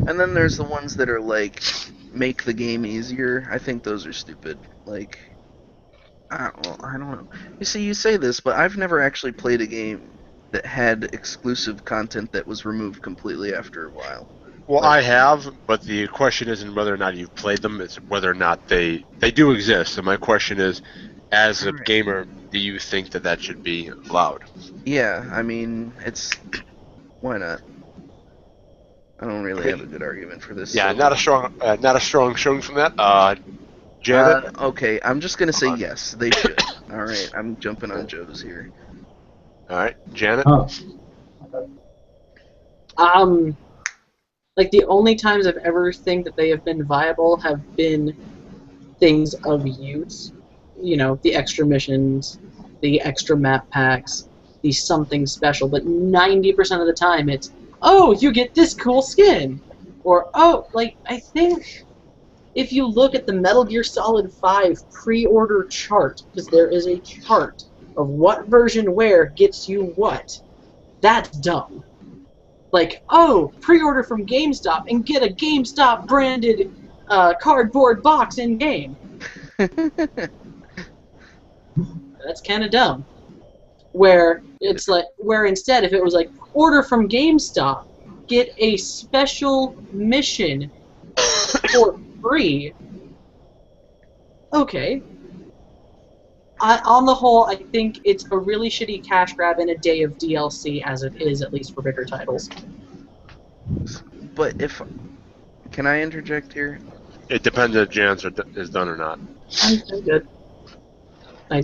And then there's the ones that are like, make the game easier. I think those are stupid. Like, I don't know. You see, you say this, but I've never actually played a game that had exclusive content that was removed completely after a while. Well, Like, I have, but the question isn't whether or not you've played them; it's whether or not they do exist. And my question is, as a Alright. gamer, do you think that should be allowed? Yeah, I mean, why not? I don't really have a good argument for this. Yeah, So, not a strong showing from that. Janet. okay, I'm just gonna say Come on. yes, they should. All right, I'm jumping on Joe's here. All right, Janet. Oh, Like the only times I've ever think that they have been viable have been things of use. You know, the extra missions, the extra map packs, the something special. But 90% of the time, it's, oh, you get this cool skin, or oh, like I think if you look at the Metal Gear Solid 5 pre-order chart, because there is a chart of what version where gets you what, that's dumb. Like, oh, pre-order from GameStop and get a GameStop branded cardboard box in game. That's kind of dumb. Where it's like, where instead, if it was like, order from GameStop, get a special mission for free. Okay. On the whole, I think it's a really shitty cash grab in a day of DLC, as it is, at least for bigger titles. But can I interject here? It depends if Janet's is done or not. I'm good.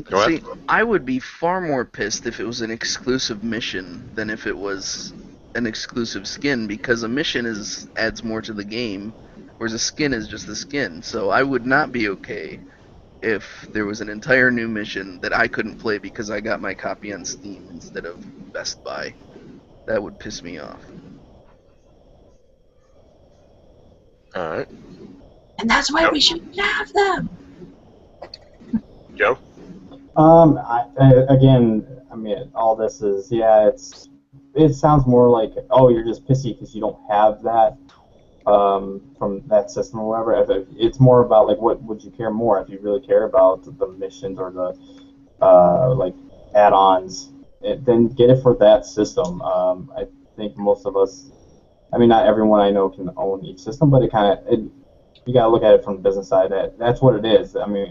Go ahead. See, I would be far more pissed if it was an exclusive mission than if it was an exclusive skin, because a mission adds more to the game, whereas a skin is just a skin. So I would not be okay if there was an entire new mission that I couldn't play because I got my copy on Steam instead of Best Buy. That would piss me off. All right, And that's why we should have them! Joe. Again, I mean, all this is, yeah, it sounds more like, oh, you're just pissy because you don't have that from that system or whatever. It's more about, like, what would you care more if you really care about the missions or the, like, add-ons, then get it for that system. I think most of us, I mean, not everyone I know can own each system, but you got to look at it from the business side. That's what it is. I mean,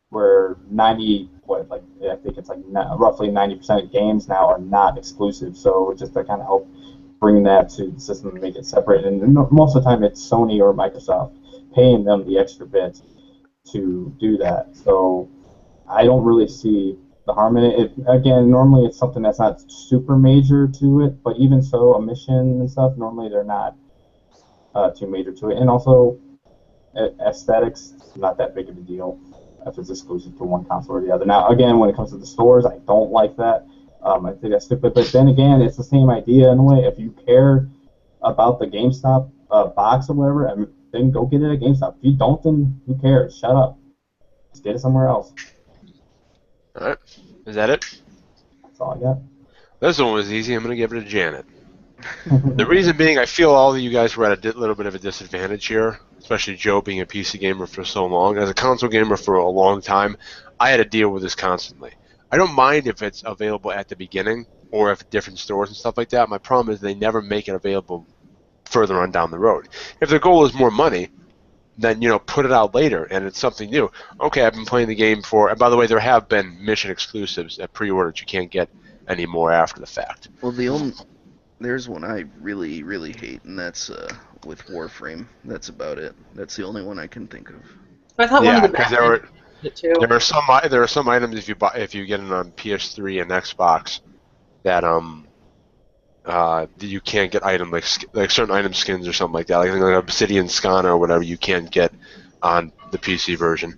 where I think it's like roughly 90% of games now are not exclusive. So just to kind of help bring that to the system and make it separate. And most of the time it's Sony or Microsoft paying them the extra bit to do that. So I don't really see the harm in it. Again, normally it's something that's not super major to it, but even so, a mission and stuff, normally they're not too major to it. And also, aesthetics, not that big of a deal if it's exclusive to one console or the other. Now, again, when it comes to the stores, I don't like that. I think that's stupid. But then again, it's the same idea in a way. If you care about the GameStop box or whatever, then go get it at GameStop. If you don't, then who cares? Shut up. Just get it somewhere else. All right, is that it? That's all I got. This one was easy. I'm going to give it to Janet. The reason being, I feel all of you guys were at a little bit of a disadvantage here, especially Joe being a PC gamer for so long. As a console gamer for a long time, I had to deal with this constantly. I don't mind if it's available at the beginning or if different stores and stuff like that. My problem is they never make it available further on down the road. If their goal is more money, then put it out later and it's something new. Okay, I've been playing the game for. And by the way, there have been mission exclusives at pre-order that you can't get anymore after the fact. Well, there's one I really, really hate, and that's with Warframe. That's about it. That's the only one I can think of. I thought one of Yeah, the because bad it too. there are some items if you get it on PS3 and Xbox that you can't get item like certain item skins or something like that, like Obsidian Skana or whatever you can't get on the PC version.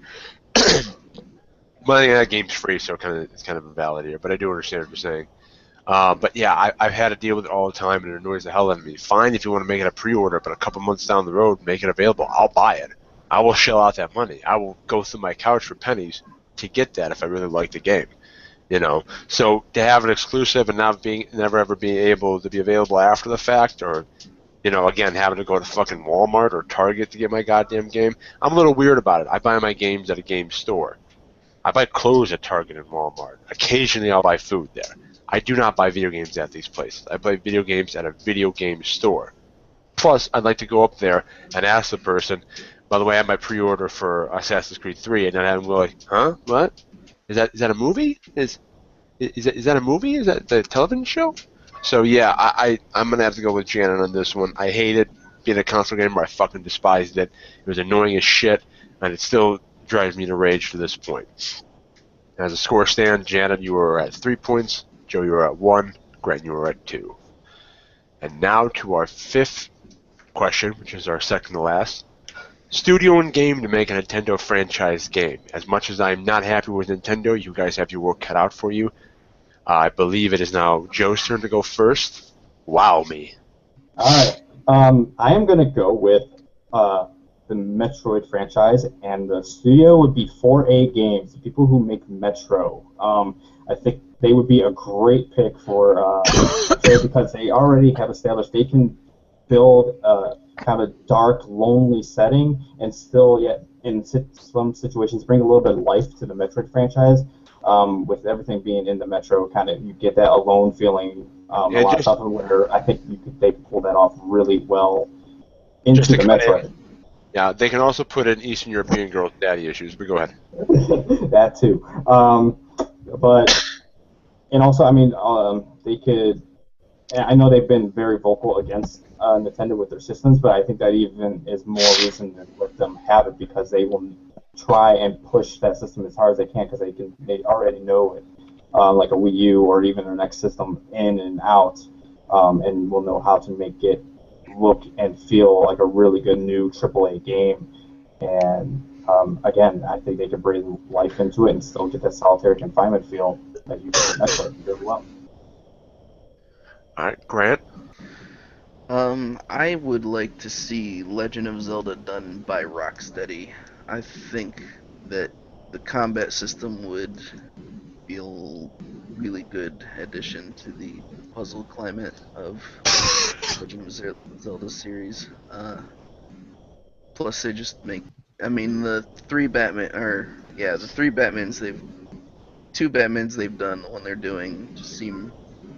But I think that game's free, so it's kind of invalid here. But I do understand what you're saying. But yeah, I've had to deal with it all the time, and it annoys the hell out of me. Fine if you want to make it a pre-order, but a couple months down the road, make it available. I'll buy it. I will shell out that money. I will go through my couch for pennies to get that if I really like the game. So to have an exclusive and never ever being able to be available after the fact, or again having to go to fucking Walmart or Target to get my goddamn game, I'm a little weird about it. I buy my games at a game store. I buy clothes at Target and Walmart. Occasionally I'll buy food there. I do not buy video games at these places. I buy video games at a video game store. Plus, I'd like to go up there and ask the person, by the way, I have my pre-order for Assassin's Creed 3, and then have them go like, huh? What? Is that a movie? Is that a movie? Is that the television show? So yeah, I'm gonna have to go with Janet on this one. I hated being a console gamer. I fucking despised it. It was annoying as shit, and it still drives me to rage to this point. As a score stand, Janet, you were at 3 points. Joe, you were at 1. Grant, you were at 2. And now to our fifth question, which is our second to last. Studio and game to make a Nintendo franchise game. As much as I'm not happy with Nintendo, you guys have your work cut out for you. I believe it is now Joe's turn to go first. Wow me. Alright. I am going to go with the Metroid franchise, and the studio would be 4A Games, the people who make Metro. I think they would be a great pick for Metroid because they already have established they can build kind of a dark, lonely setting and still, yet in some situations, bring a little bit of life to the Metroid franchise. With everything being in the Metro, kind of you get that alone feeling a lot of stuff where I think they pull that off really well into the Metroid. Yeah, they can also put in Eastern European girls' daddy issues, but go ahead. That too. And also, I mean, they could. I know they've been very vocal against Nintendo with their systems, but I think that even is more reason to let them have it because they will try and push that system as hard as they can because they already know it, like a Wii U or even their next system in and out, and will know how to make it look and feel like a really good new AAA game. And again, I think they could breathe life into it and still get that solitary confinement feel that you get in Metroid really well. All right, Grant. I would like to see Legend of Zelda done by Rocksteady. I think that the combat system would be a really good addition to the puzzle climate of Legend of Zelda series. Plus, they just make. I mean, the three Batmans two Batmans they've done, the one they're doing, just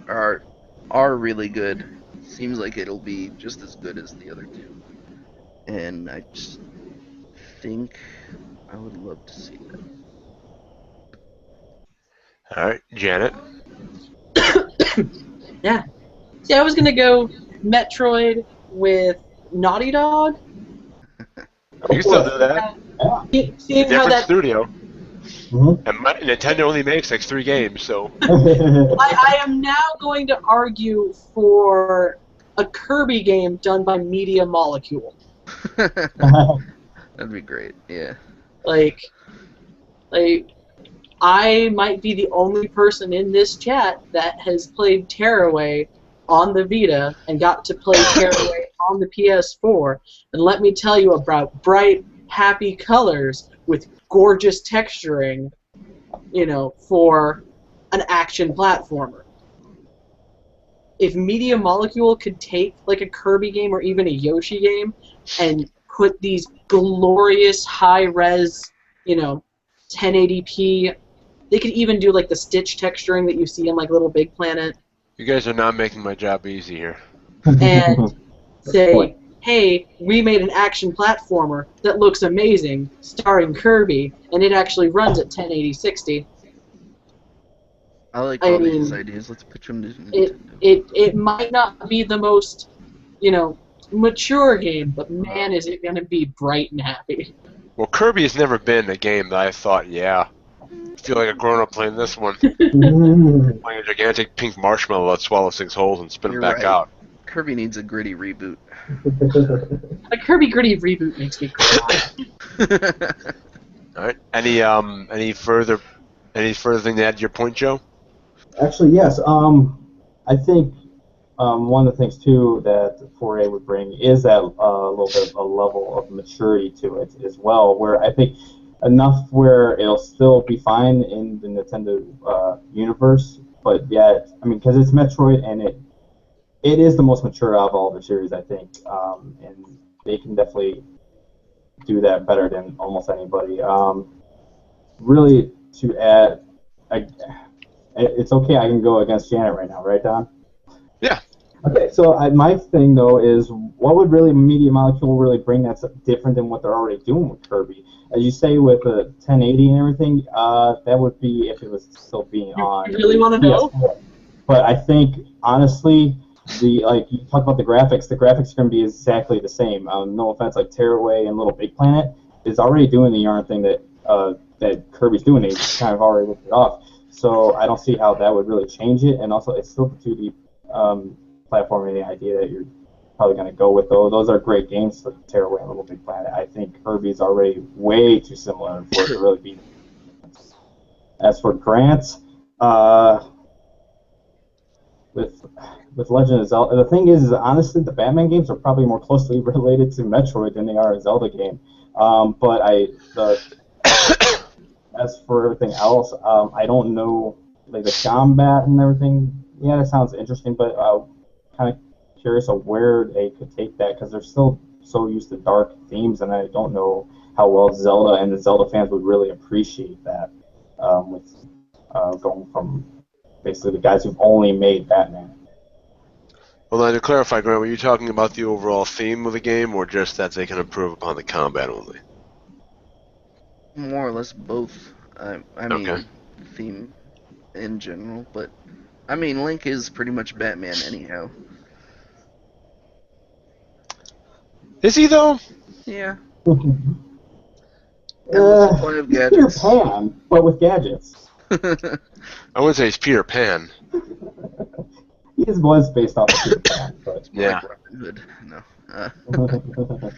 are really good. Seems like it'll be just as good as the other two. And I just think I would love to see that. All right, Janet. Yeah. See, I was going to go Metroid with Naughty Dog. You can still do that. Seeing how that studio. Mm-hmm. And Nintendo only makes like 3 games, so. I am now going to argue for a Kirby game done by Media Molecule. That'd be great, yeah. Like, I might be the only person in this chat that has played Tearaway on the Vita and got to play Tearaway on the PS4. And let me tell you about bright, happy colors with gorgeous texturing, for an action platformer. If Media Molecule could take like a Kirby game or even a Yoshi game and put these glorious high-res, 1080p, They could even do like the stitch texturing that you see in like Little Big Planet, You guys are not making my job easy here. and say, Point. hey, we made an action platformer that looks amazing, starring Kirby, and it actually runs at 1080-60. I like I all these mean, ideas. Let's pitch them to it Nintendo. it might not be the most, mature game, but man, is it gonna be bright and happy. Well, Kirby has never been a game that I thought, yeah, I feel like a grown-up playing this one. Mhm. Playing a gigantic pink marshmallow that swallows things whole and spit them You're back right. out. Kirby needs a gritty reboot. A Kirby Gritty reboot makes me cry. All right. Any further thing to add to your point, Joe? Actually, yes. I think one of the things too that 4A would bring is that little bit of a level of maturity to it as well, where I think enough where it'll still be fine in the Nintendo universe, but yet, I mean, because it's Metroid and it is the most mature out of all the series, I think, and they can definitely do that better than almost anybody. Really, to add, it's okay. I can go against Janet right now, right, Don? Yeah. Okay, so my thing though is, what would really Media Molecule really bring that's different than what they're already doing with Kirby? As you say, with the 1080 and everything, that would be if it was still being on. You really want to know? PS4. But I think honestly, like you talk about the graphics are going to be exactly the same. No offense, like Tearaway and Little Big Planet is already doing the yarn thing that Kirby's doing. They kind of already ripped it off. So I don't see how that would really change it. And also, it's still the 2D platform, and the idea that you're probably going to go with those. Those are great games for Tearaway and Little Big Planet. I think Kirby's already way too similar for it to really be. As for Grant, with Legend of Zelda, the thing is honestly, the Batman games are probably more closely related to Metroid than they are a Zelda game. But as for everything else, I don't know, like the combat and everything. Yeah, that sounds interesting, but kind of curious of where they could take that, because they're still so used to dark themes, and I don't know how well Zelda and the Zelda fans would really appreciate that, with going from basically the guys who've only made Batman. Well, then to clarify, Grant, were you talking about the overall theme of the game, or just that they can improve upon the combat only? More or less both. I mean, Okay. theme in general, but I mean, Link is pretty much Batman anyhow. Is he though? Yeah. And what's the point of Peter gadgets? Pan, but with gadgets. I wouldn't say he's Peter Pan. He was based off of Peter Pan, but More Yeah. like Robin Hood. No.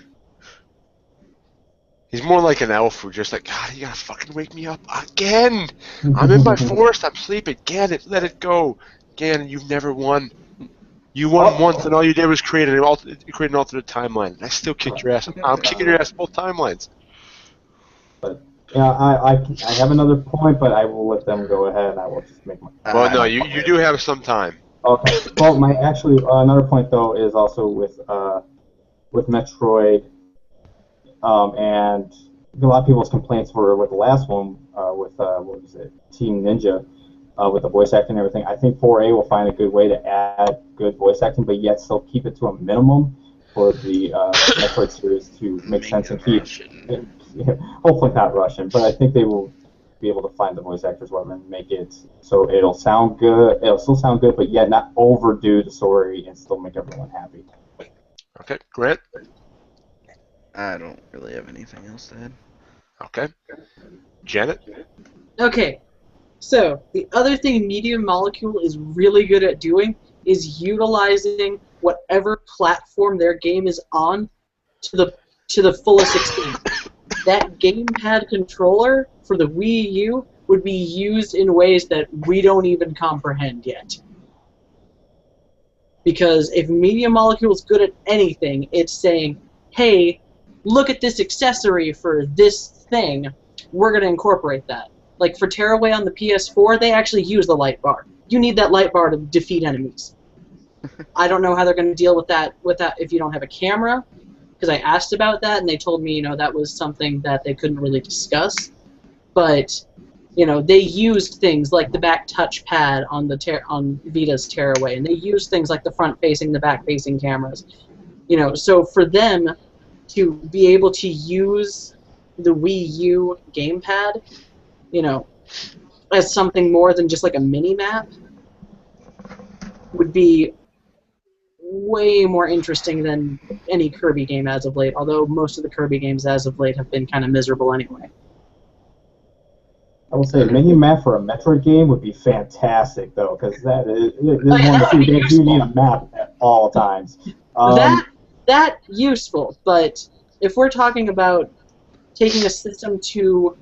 He's more like an elf who just like, God, you gotta fucking wake me up again. I'm in my forest. I'm sleeping. Ganon, let it go. Ganon, you've never won. You won once, and all you did was create an alternate timeline. And I still kicked your ass. I'm kicking your ass both timelines. But yeah, I have another point, but I will let them go ahead, and I will just make my. Well, no, you do have some time. Okay. Well, my actually another point though is also with Metroid, and a lot of people's complaints were with the last one, with what was it, Team Ninja, with the voice acting and everything. I think 4A will find a good way to add good voice acting, but yet still keep it to a minimum for the Metroid series to make sense and keep. Hopefully not Russian, but I think they will be able to find the voice actors well and make it so it'll sound good. It'll still sound good, but yet not overdo the story and still make everyone happy. Okay, Grant? I don't really have anything else to add. Okay. Janet? Okay, so the other thing Media Molecule is really good at doing is utilizing whatever platform their game is on to the fullest extent. That gamepad controller for the Wii U would be used in ways that we don't even comprehend yet. Because if Media Molecule is good at anything, it's saying, hey, look at this accessory for this thing, we're going to incorporate that. Like for Tearaway on the PS4, they actually use the light bar. You need that light bar to defeat enemies. I don't know how they're going to deal with that if you don't have a camera, because I asked about that and they told me, that was something that they couldn't really discuss. But They used things like the back touchpad on on Vita's Tearaway, and they used things like the front-facing, the back-facing cameras. So for them to be able to use the Wii U gamepad, as something more than just like a mini map, would be way more interesting than any Kirby game as of late. Although most of the Kirby games as of late have been kind of miserable anyway. I will say, mini map for a Metroid game would be fantastic, though, because that is one of the few games you need a map at all times. That useful, but if we're talking about taking a system to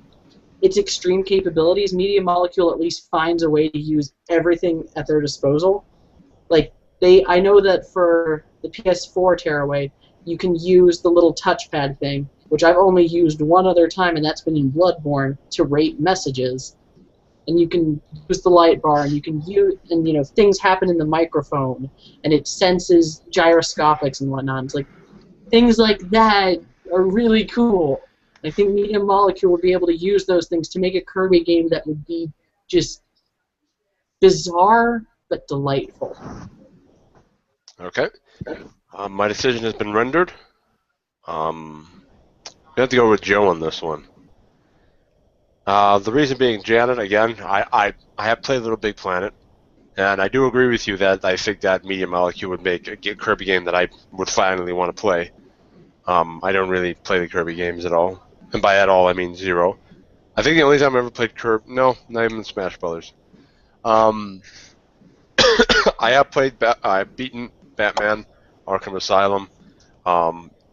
its extreme capabilities, Media Molecule at least finds a way to use everything at their disposal. Like I know that for the PS4 Tearaway, you can use the little touchpad thing, which I've only used one other time, and that's been in Bloodborne, to rate messages. And you can use the light bar, and you can use, and things happen in the microphone, and it senses gyroscopics and whatnot. It's like things like that are really cool. I think Media Molecule would be able to use those things to make a Kirby game that would be just bizarre but delightful. Okay. My decision has been rendered. We have to go with Joe on this one. The reason being, Janet, again, I have played Little Big Planet, and I do agree with you that I think that Media Molecule would make a Kirby game that I would finally want to play. I don't really play the Kirby games at all, and by at all I mean zero. I think the only time I ever played Kirby, no, not even Smash Brothers. I have played, I've beaten Batman, Arkham Asylum.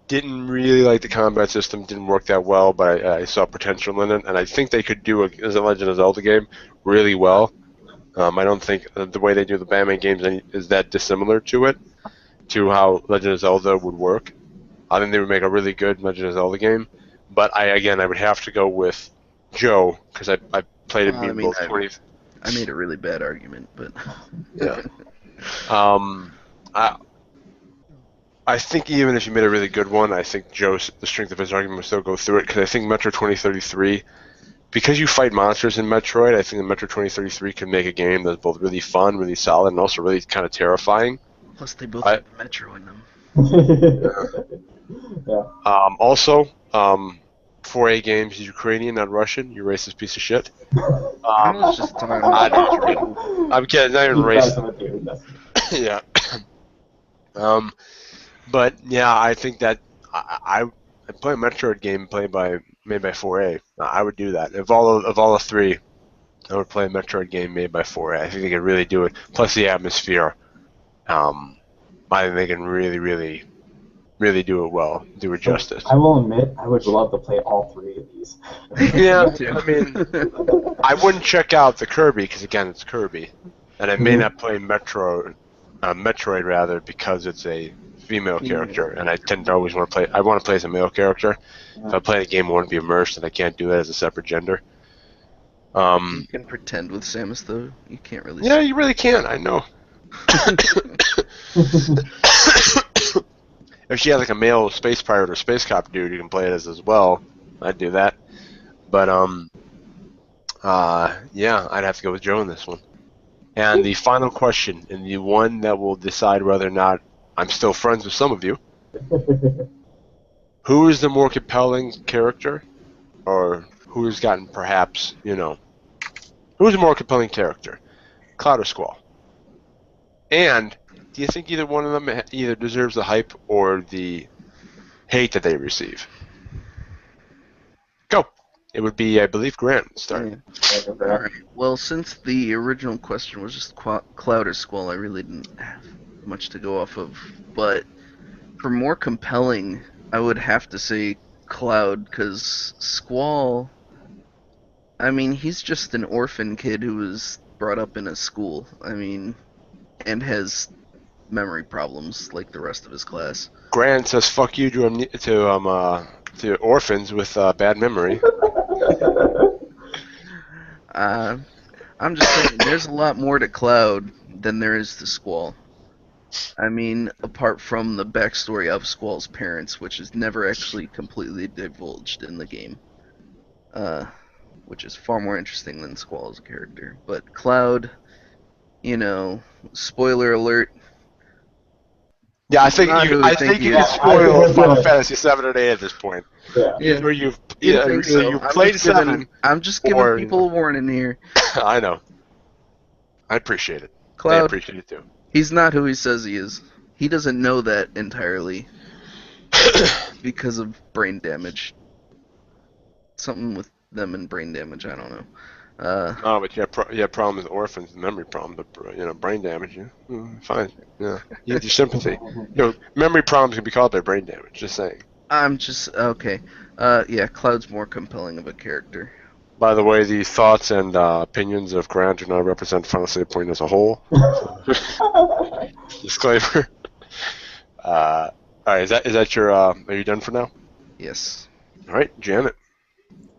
Didn't really like the combat system, didn't work that well, but I saw potential in it, and I think they could do as a Legend of Zelda game really well. I don't think the way they do the Batman games is that dissimilar to how Legend of Zelda would work. I think they would make a really good Legend of Zelda game, but I would have to go with Joe, because I played it both 20. I made a really bad argument, but yeah. I think even if you made a really good one, I think the strength of his argument would still go through it, because I think Metro 2033, because you fight monsters in Metroid, I think the Metro 2033 can make a game that's both really fun, really solid, and also really kind of terrifying. Plus, they both have Metro in them. Yeah. Also, 4A games is Ukrainian, not Russian. You racist piece of shit. I was just talking about I'm kidding. Not even racist. Yeah. But yeah, I think that I play a Metroid game made by 4A. I would do that. Of all the three, I would play a Metroid game made by 4A. I think they could really do it. Plus the atmosphere. I think they can really, really, really do it well. Do it justice. I will admit, I would love to play all three of these. Yeah, I mean, I wouldn't check out the Kirby, because again, it's Kirby, and I may not play Metroid rather, because it's a female character, and I tend to always want to play. I want to play as a male character. If I play a game, I want to be immersed, and I can't do that as a separate gender. You can pretend with Samus, though. You can't really. Yeah, you really can. I know. If she had like a male space pirate or space cop dude, you can play it as well. I'd do that. But yeah, I'd have to go with Joe in this one. And the final question, and the one that will decide whether or not I'm still friends with some of you. Who is the more compelling character, or who's gotten perhaps, who's the more compelling character, Cloud or Squall? And do you think either one of them either deserves the hype or the hate that they receive? Go. It would be, I believe, Grant starting. Yeah. Alright. Well, since the original question was just Cloud or Squall, I really didn't have much to go off of. But for more compelling, I would have to say Cloud, because Squall, I mean, he's just an orphan kid who was brought up in a school. I mean, and has memory problems like the rest of his class. Grant says "fuck you" to orphans with bad memory. I'm just saying, there's a lot more to Cloud than there is to Squall. I mean, apart from the backstory of Squall's parents, which is never actually completely divulged in the game. which is far more interesting than Squall as a character. But Cloud, spoiler alert. Yeah, I think Not you. who we I think think he you is. can spoil Final Fantasy 7 or 8 at this point. Yeah. Either you've You'd think so. you've played 7, I'm just giving or people a warning here. I know. I appreciate it. They Cloud, appreciate it too. he's not who he says he is. He doesn't know that entirely because of brain damage. Something with them and brain damage. I don't know. Oh, but you have problems with orphans, memory problems, but brain damage. Fine. Yeah, you have your sympathy. Memory problems can be caused by brain damage. Just saying. I'm just okay. Yeah, Cloud's more compelling of a character. By the way, the thoughts and opinions of Grant do not represent Final Fantasy Point as a whole. Disclaimer. All right, is that your? Are you done for now? Yes. All right, Janet.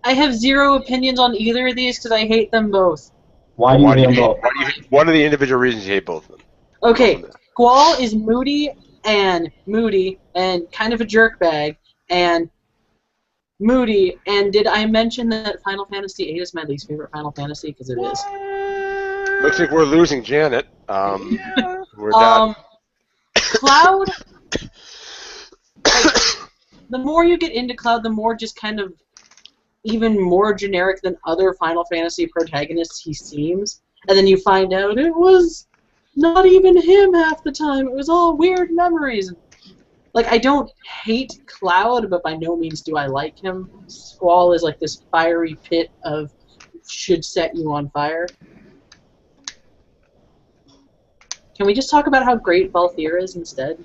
I have zero opinions on either of these because I hate them both. Why do you hate them both? What are the individual reasons you hate both of them? Okay, Squall is moody and kind of a jerkbag and moody. And did I mention that Final Fantasy VIII is my least favorite Final Fantasy? Because it is. Looks like we're losing Janet. We're down. Cloud. The more you get into Cloud, the more just kind of even more generic than other Final Fantasy protagonists he seems. And then you find out it was not even him half the time. It was all weird memories. Like, I don't hate Cloud, but by no means do I like him. Squall is like this fiery pit of should set you on fire. Can we just talk about how great Balthier is instead?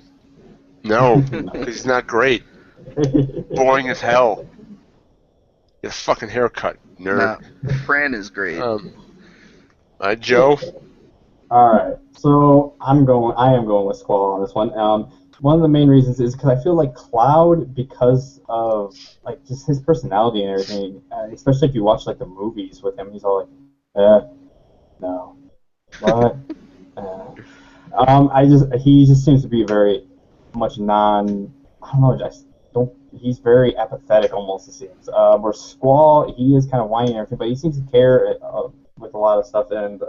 No, he's not great. Boring as hell. Get a fucking haircut, nerd. Nah, Fran is great. Joe. All right, so I am going with Squall on this one. One of the main reasons is because I feel like Cloud, because of like just his personality and everything, especially if you watch like the movies with him, he's all like, no, what? He just seems to be very much I don't know, he's very apathetic almost, it seems. Where Squall, he is kind of whiny and everything, but he seems to care with a lot of stuff, and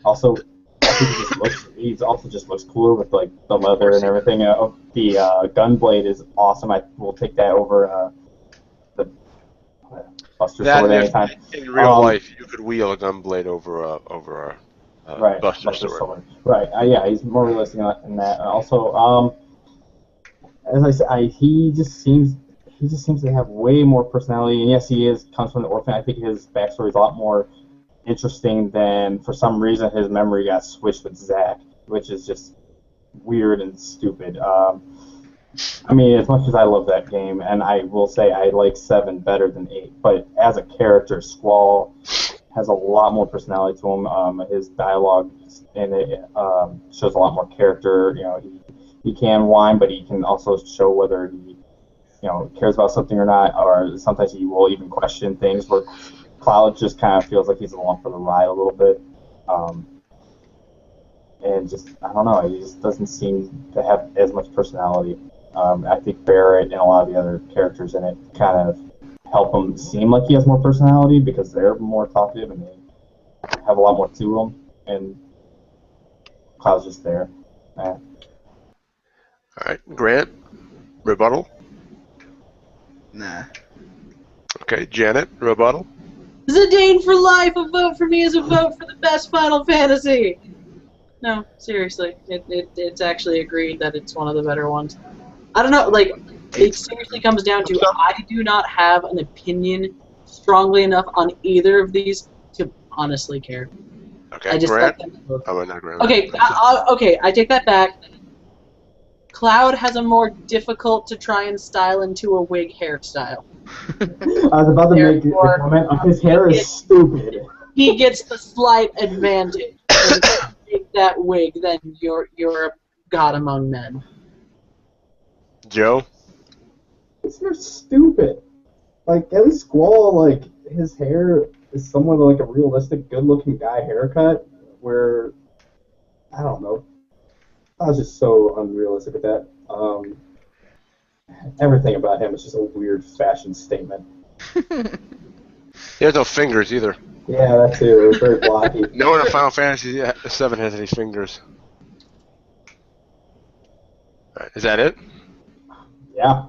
also I think he also just looks cooler with like the leather and everything. The gunblade is awesome. I will take that over the Buster Sword anytime. In real life, you could wheel a gunblade over a Buster Sword. Right. Yeah, he's more realistic in that. Also, as I said, he just seems to have way more personality. And yes, comes from the orphan. I think his backstory is a lot more interesting than, for some reason, his memory got switched with Zack, which is just weird and stupid. I mean, as much as I love that game, and I will say I like 7 better than 8, but as a character, Squall has a lot more personality to him. His dialogue in it shows a lot more character. He can whine, but he can also show whether he cares about something or not, or sometimes he will even question things, where Cloud just kind of feels like he's along for the ride a little bit. And just, I don't know, he just doesn't seem to have as much personality. I think Barrett and a lot of the other characters in it kind of help him seem like he has more personality because they're more talkative and they have a lot more to them, and Cloud's just there. All right, Grant, rebuttal? Nah. Okay, Janet, rebuttal? Zidane for life! A vote for me is a vote for the best Final Fantasy! No, seriously. It's actually agreed that it's one of the better ones. I don't know, like, it seriously comes down to I do not have an opinion strongly enough on either of these to honestly care. Okay, I just Grant? like them both. How about not Grant? Okay, I take that back. Cloud has a more difficult to try and style into a wig hairstyle. I was about to make a comment. His hair is stupid. He gets the slight advantage. And if you take that wig, then you're a god among men. Joe? His hair's stupid. Like, at least Squall, like, his hair is somewhat like a realistic, good-looking guy haircut, where, I don't know. I was just so unrealistic with that. Everything about him is just a weird fashion statement. He has no fingers either. Yeah, that too. It was very blocky. No one in Final Fantasy VII has any fingers. All right, is that it? Yeah.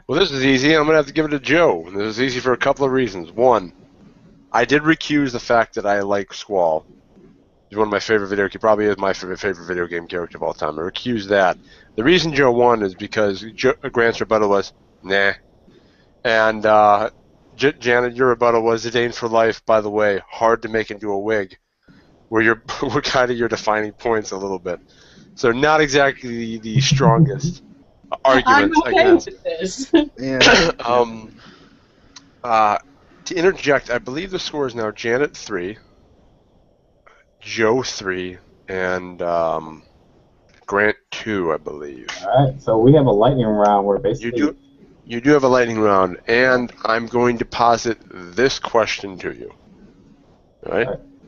Well, this is easy. I'm going to have to give it to Joe. And this is easy for a couple of reasons. One, I did recuse the fact that I like Squall. He's one of my favorite video. He probably is my favorite video game character of all time. I recuse that. The reason Joe won is because Grant's rebuttal was, nah. And Janet, your rebuttal was Zidane for life, by the way, hard to make into a wig, were kind of your defining points a little bit. So not exactly the strongest arguments I'm okay against. with this. Yeah. To interject, I believe the score is now Janet 3, Joe 3, and Grant 2, I believe. All right. So we have a lightning round where basically You do have a lightning round, and I'm going to posit this question to you. All right?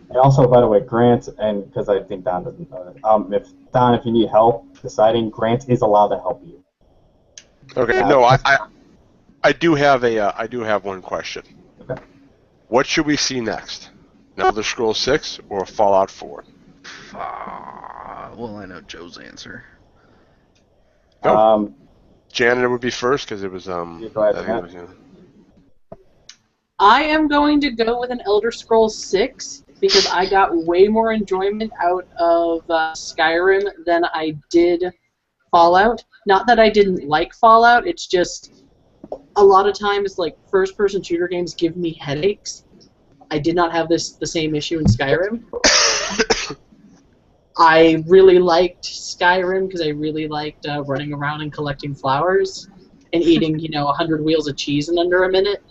And also, by the way, Grant, and because I think Don doesn't know it, if you need help deciding, Grant is allowed to help you. Okay. No, I do have one question. Okay. What should we see next? Elder Scrolls 6 or Fallout 4? Well, I know Joe's answer. Go. Janet would be first because it was You go ahead, I think it was, I am going to go with an Elder Scrolls 6 because I got way more enjoyment out of Skyrim than I did Fallout. Not that I didn't like Fallout, it's just a lot of times like first-person shooter games give me headaches. I did not have the same issue in Skyrim. I really liked Skyrim because I really liked running around and collecting flowers and eating, 100 wheels of cheese in under a minute.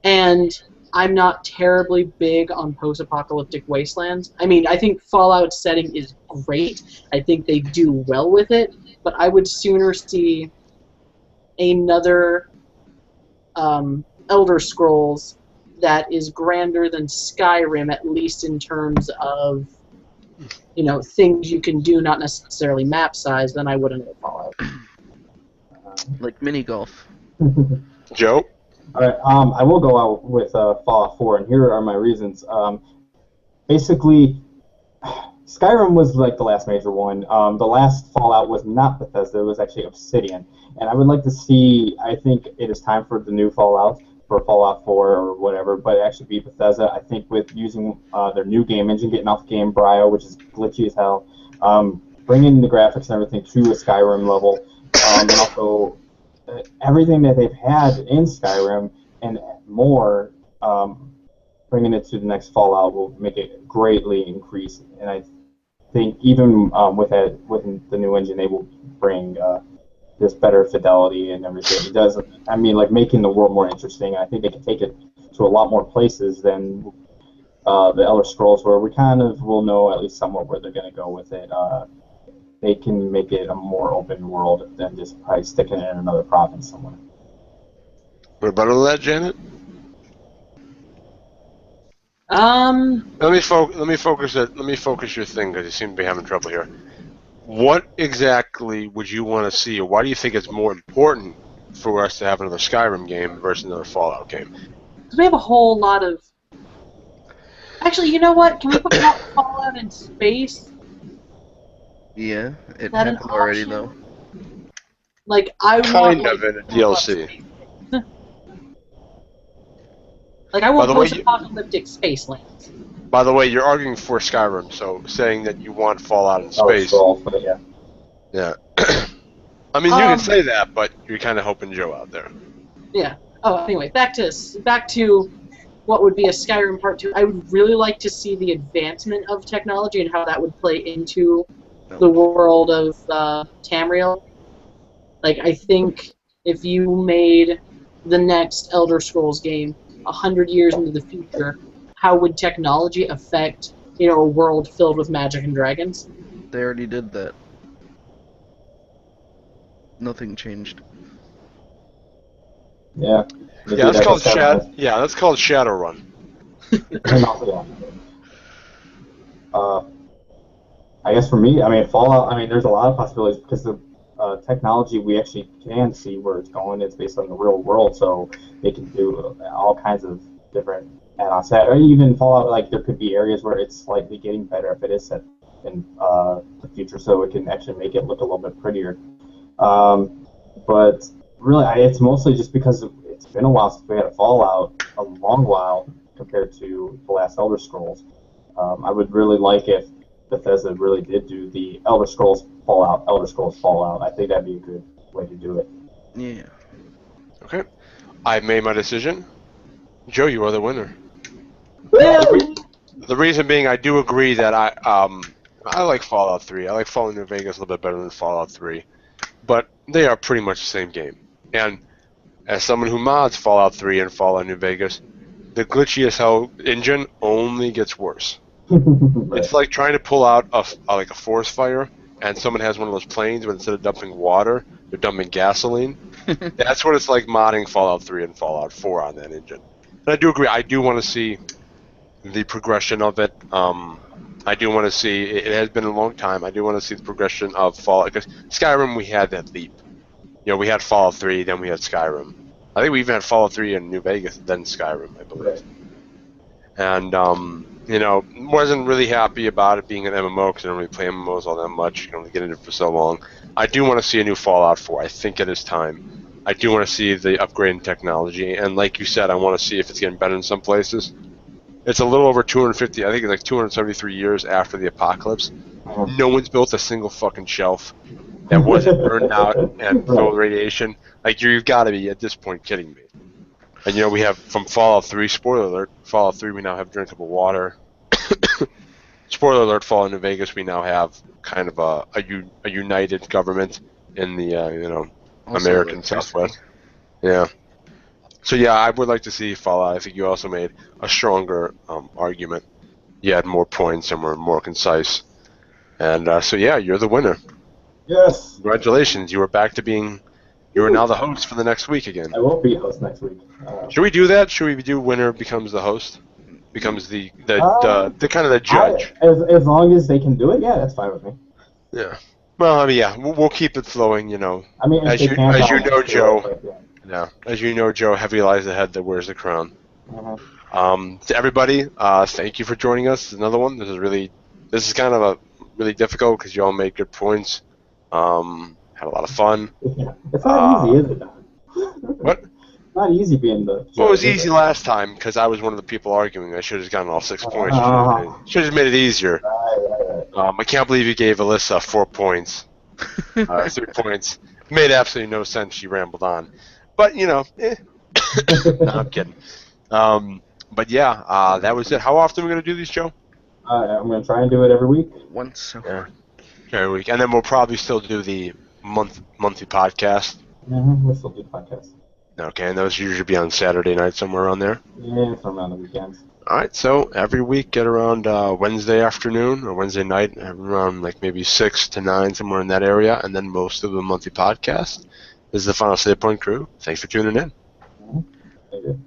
And I'm not terribly big on post-apocalyptic wastelands. I mean, I think Fallout's setting is great. I think they do well with it, but I would sooner see another Elder Scrolls that is grander than Skyrim, at least in terms of things you can do, not necessarily map size, than I would in Fallout. Like mini golf. Joe? All right. I will go out with Fallout 4, and here are my reasons. Basically, Skyrim was like the last major one. The last Fallout was not Bethesda; it was actually Obsidian. And I would like to see. I think it is time for the new Fallout, for Fallout 4 or whatever, but actually be Bethesda. I think with using their new game engine, getting off Game Brio, which is glitchy as hell, bringing the graphics and everything to a Skyrim level, and also everything that they've had in Skyrim and more, bringing it to the next Fallout will make it greatly increase. And I think even with the new engine, they will bring this better fidelity and everything. It does. I mean, like making the world more interesting. I think they can take it to a lot more places than the Elder Scrolls, where we kind of will know at least somewhat where they're going to go with it. They can make it a more open world than just probably sticking it in another province somewhere. What about all that, Janet? Um, Let me focus your thing because you seem to be having trouble here. What exactly would you want to see, or why do you think it's more important for us to have another Skyrim game versus another Fallout game? because we have a whole lot of... Actually, you know what? Can we put Fallout in space? Yeah, it Is that an happened already option? though. Like, I Kind want... of in a DLC. Like, I want By the way, post-apocalyptic space lands. By the way, you're arguing for Skyrim, so saying that you want Fallout in Oh, space. Scrolls, but yeah. Yeah. I mean, you can say that, but you're kind of helping Joe out there. Yeah. Oh, anyway, back to what would be a Skyrim Part 2. I would really like to see the advancement of technology and how that would play into the world of Tamriel. Like, I think if you made the next Elder Scrolls game 100 years into the future, how would technology affect, a world filled with magic and dragons? They already did that. Nothing changed. Yeah. Yeah, that's called Shadowrun. And also, I guess for me, I mean, Fallout, I mean, there's a lot of possibilities because the technology we actually can see where it's going. It's based on the real world, so they can do all kinds of different add-ons that, or even Fallout. Like there could be areas where it's slightly getting better if it is set in the future, so it can actually make it look a little bit prettier. But really, it's mostly just because it's been a while since we had a Fallout, a long while compared to the last Elder Scrolls. I would really like if Bethesda really did do the Elder Scrolls Fallout. I think that'd be a good way to do it. Yeah. Okay. I made my decision. Joe, you are the winner. Woo! The reason being, I do agree that I like Fallout 3. I like Fallout New Vegas a little bit better than Fallout 3, but they are pretty much the same game. And as someone who mods Fallout 3 and Fallout New Vegas, the glitchy as hell engine only gets worse. Right. It's like trying to pull out a forest fire, and someone has one of those planes, but instead of dumping water, they're dumping gasoline. That's what it's like modding Fallout 3 and Fallout 4 on that engine. And I do agree. I do want to see the progression of it. I do want to see. It has been a long time. I do want to see the progression of Fallout. Because Skyrim, we had that leap. You know, we had Fallout 3, then we had Skyrim. I think we even had Fallout 3 in New Vegas, then Skyrim, I believe. And you know, wasn't really happy about it being an MMO because I don't really play MMOs all that much. You can only get into it for so long. I do want to see a new Fallout 4. I think it is time. I do want to see the upgrade in technology, and like you said, I want to see if it's getting better in some places. It's a little over 250, I think it's like 273 years after the apocalypse. No one's built a single fucking shelf that wasn't burned out and filled with radiation. Like, you've got to be, at this point, kidding me. And, you know, we have, from Fallout 3, spoiler alert, Fallout 3, we now have drinkable water. Spoiler alert, Fallout New Vegas, we now have kind of a united government in the, you know, Also American electricity. Southwest. Yeah. So, yeah, I would like to see Fallout. I think you also made a stronger argument. You had more points and were more concise. And so, yeah, you're the winner. Yes. Congratulations. You are back to being... You are now the host for the next week again. I won't be host next week. Should we do that? Should we do winner becomes the host? Becomes the kind of the judge. As long as they can do it, yeah, that's fine with me. Yeah. Well, I mean, yeah, we'll keep it flowing, you know. I mean, if As they you can't, as you I'll know, do Joe. it, but, yeah. Yeah. As you know, Joe, heavy lies the head that wears the crown. To everybody, thank you for joining us. Another one. This is kind of a really difficult because you all made good points. Had a lot of fun. Yeah. It's not easy, is it? What? It's not easy being the judge. Well, it was is easy it? last time because I was one of the people arguing. I should have gotten all 6 points. Should have made it easier. Right. I can't believe you gave Alyssa 4 points. 3 points. Made absolutely no sense. She rambled on. But, you know, no, I'm kidding. But yeah, that was it. How often are we going to do these, Joe? I'm going to try and do it every week. Once. Yeah. Every week. And then we'll probably still do the monthly podcast. We'll still do the podcast. Okay, and those usually be on Saturday night somewhere around there. Yeah, it's around the weekends. All right, so every week get around Wednesday afternoon or Wednesday night, around like maybe 6 to 9, somewhere in that area, and then we'll still do a monthly podcast. This is the Final Save Point crew. Thanks for tuning in. Thank you.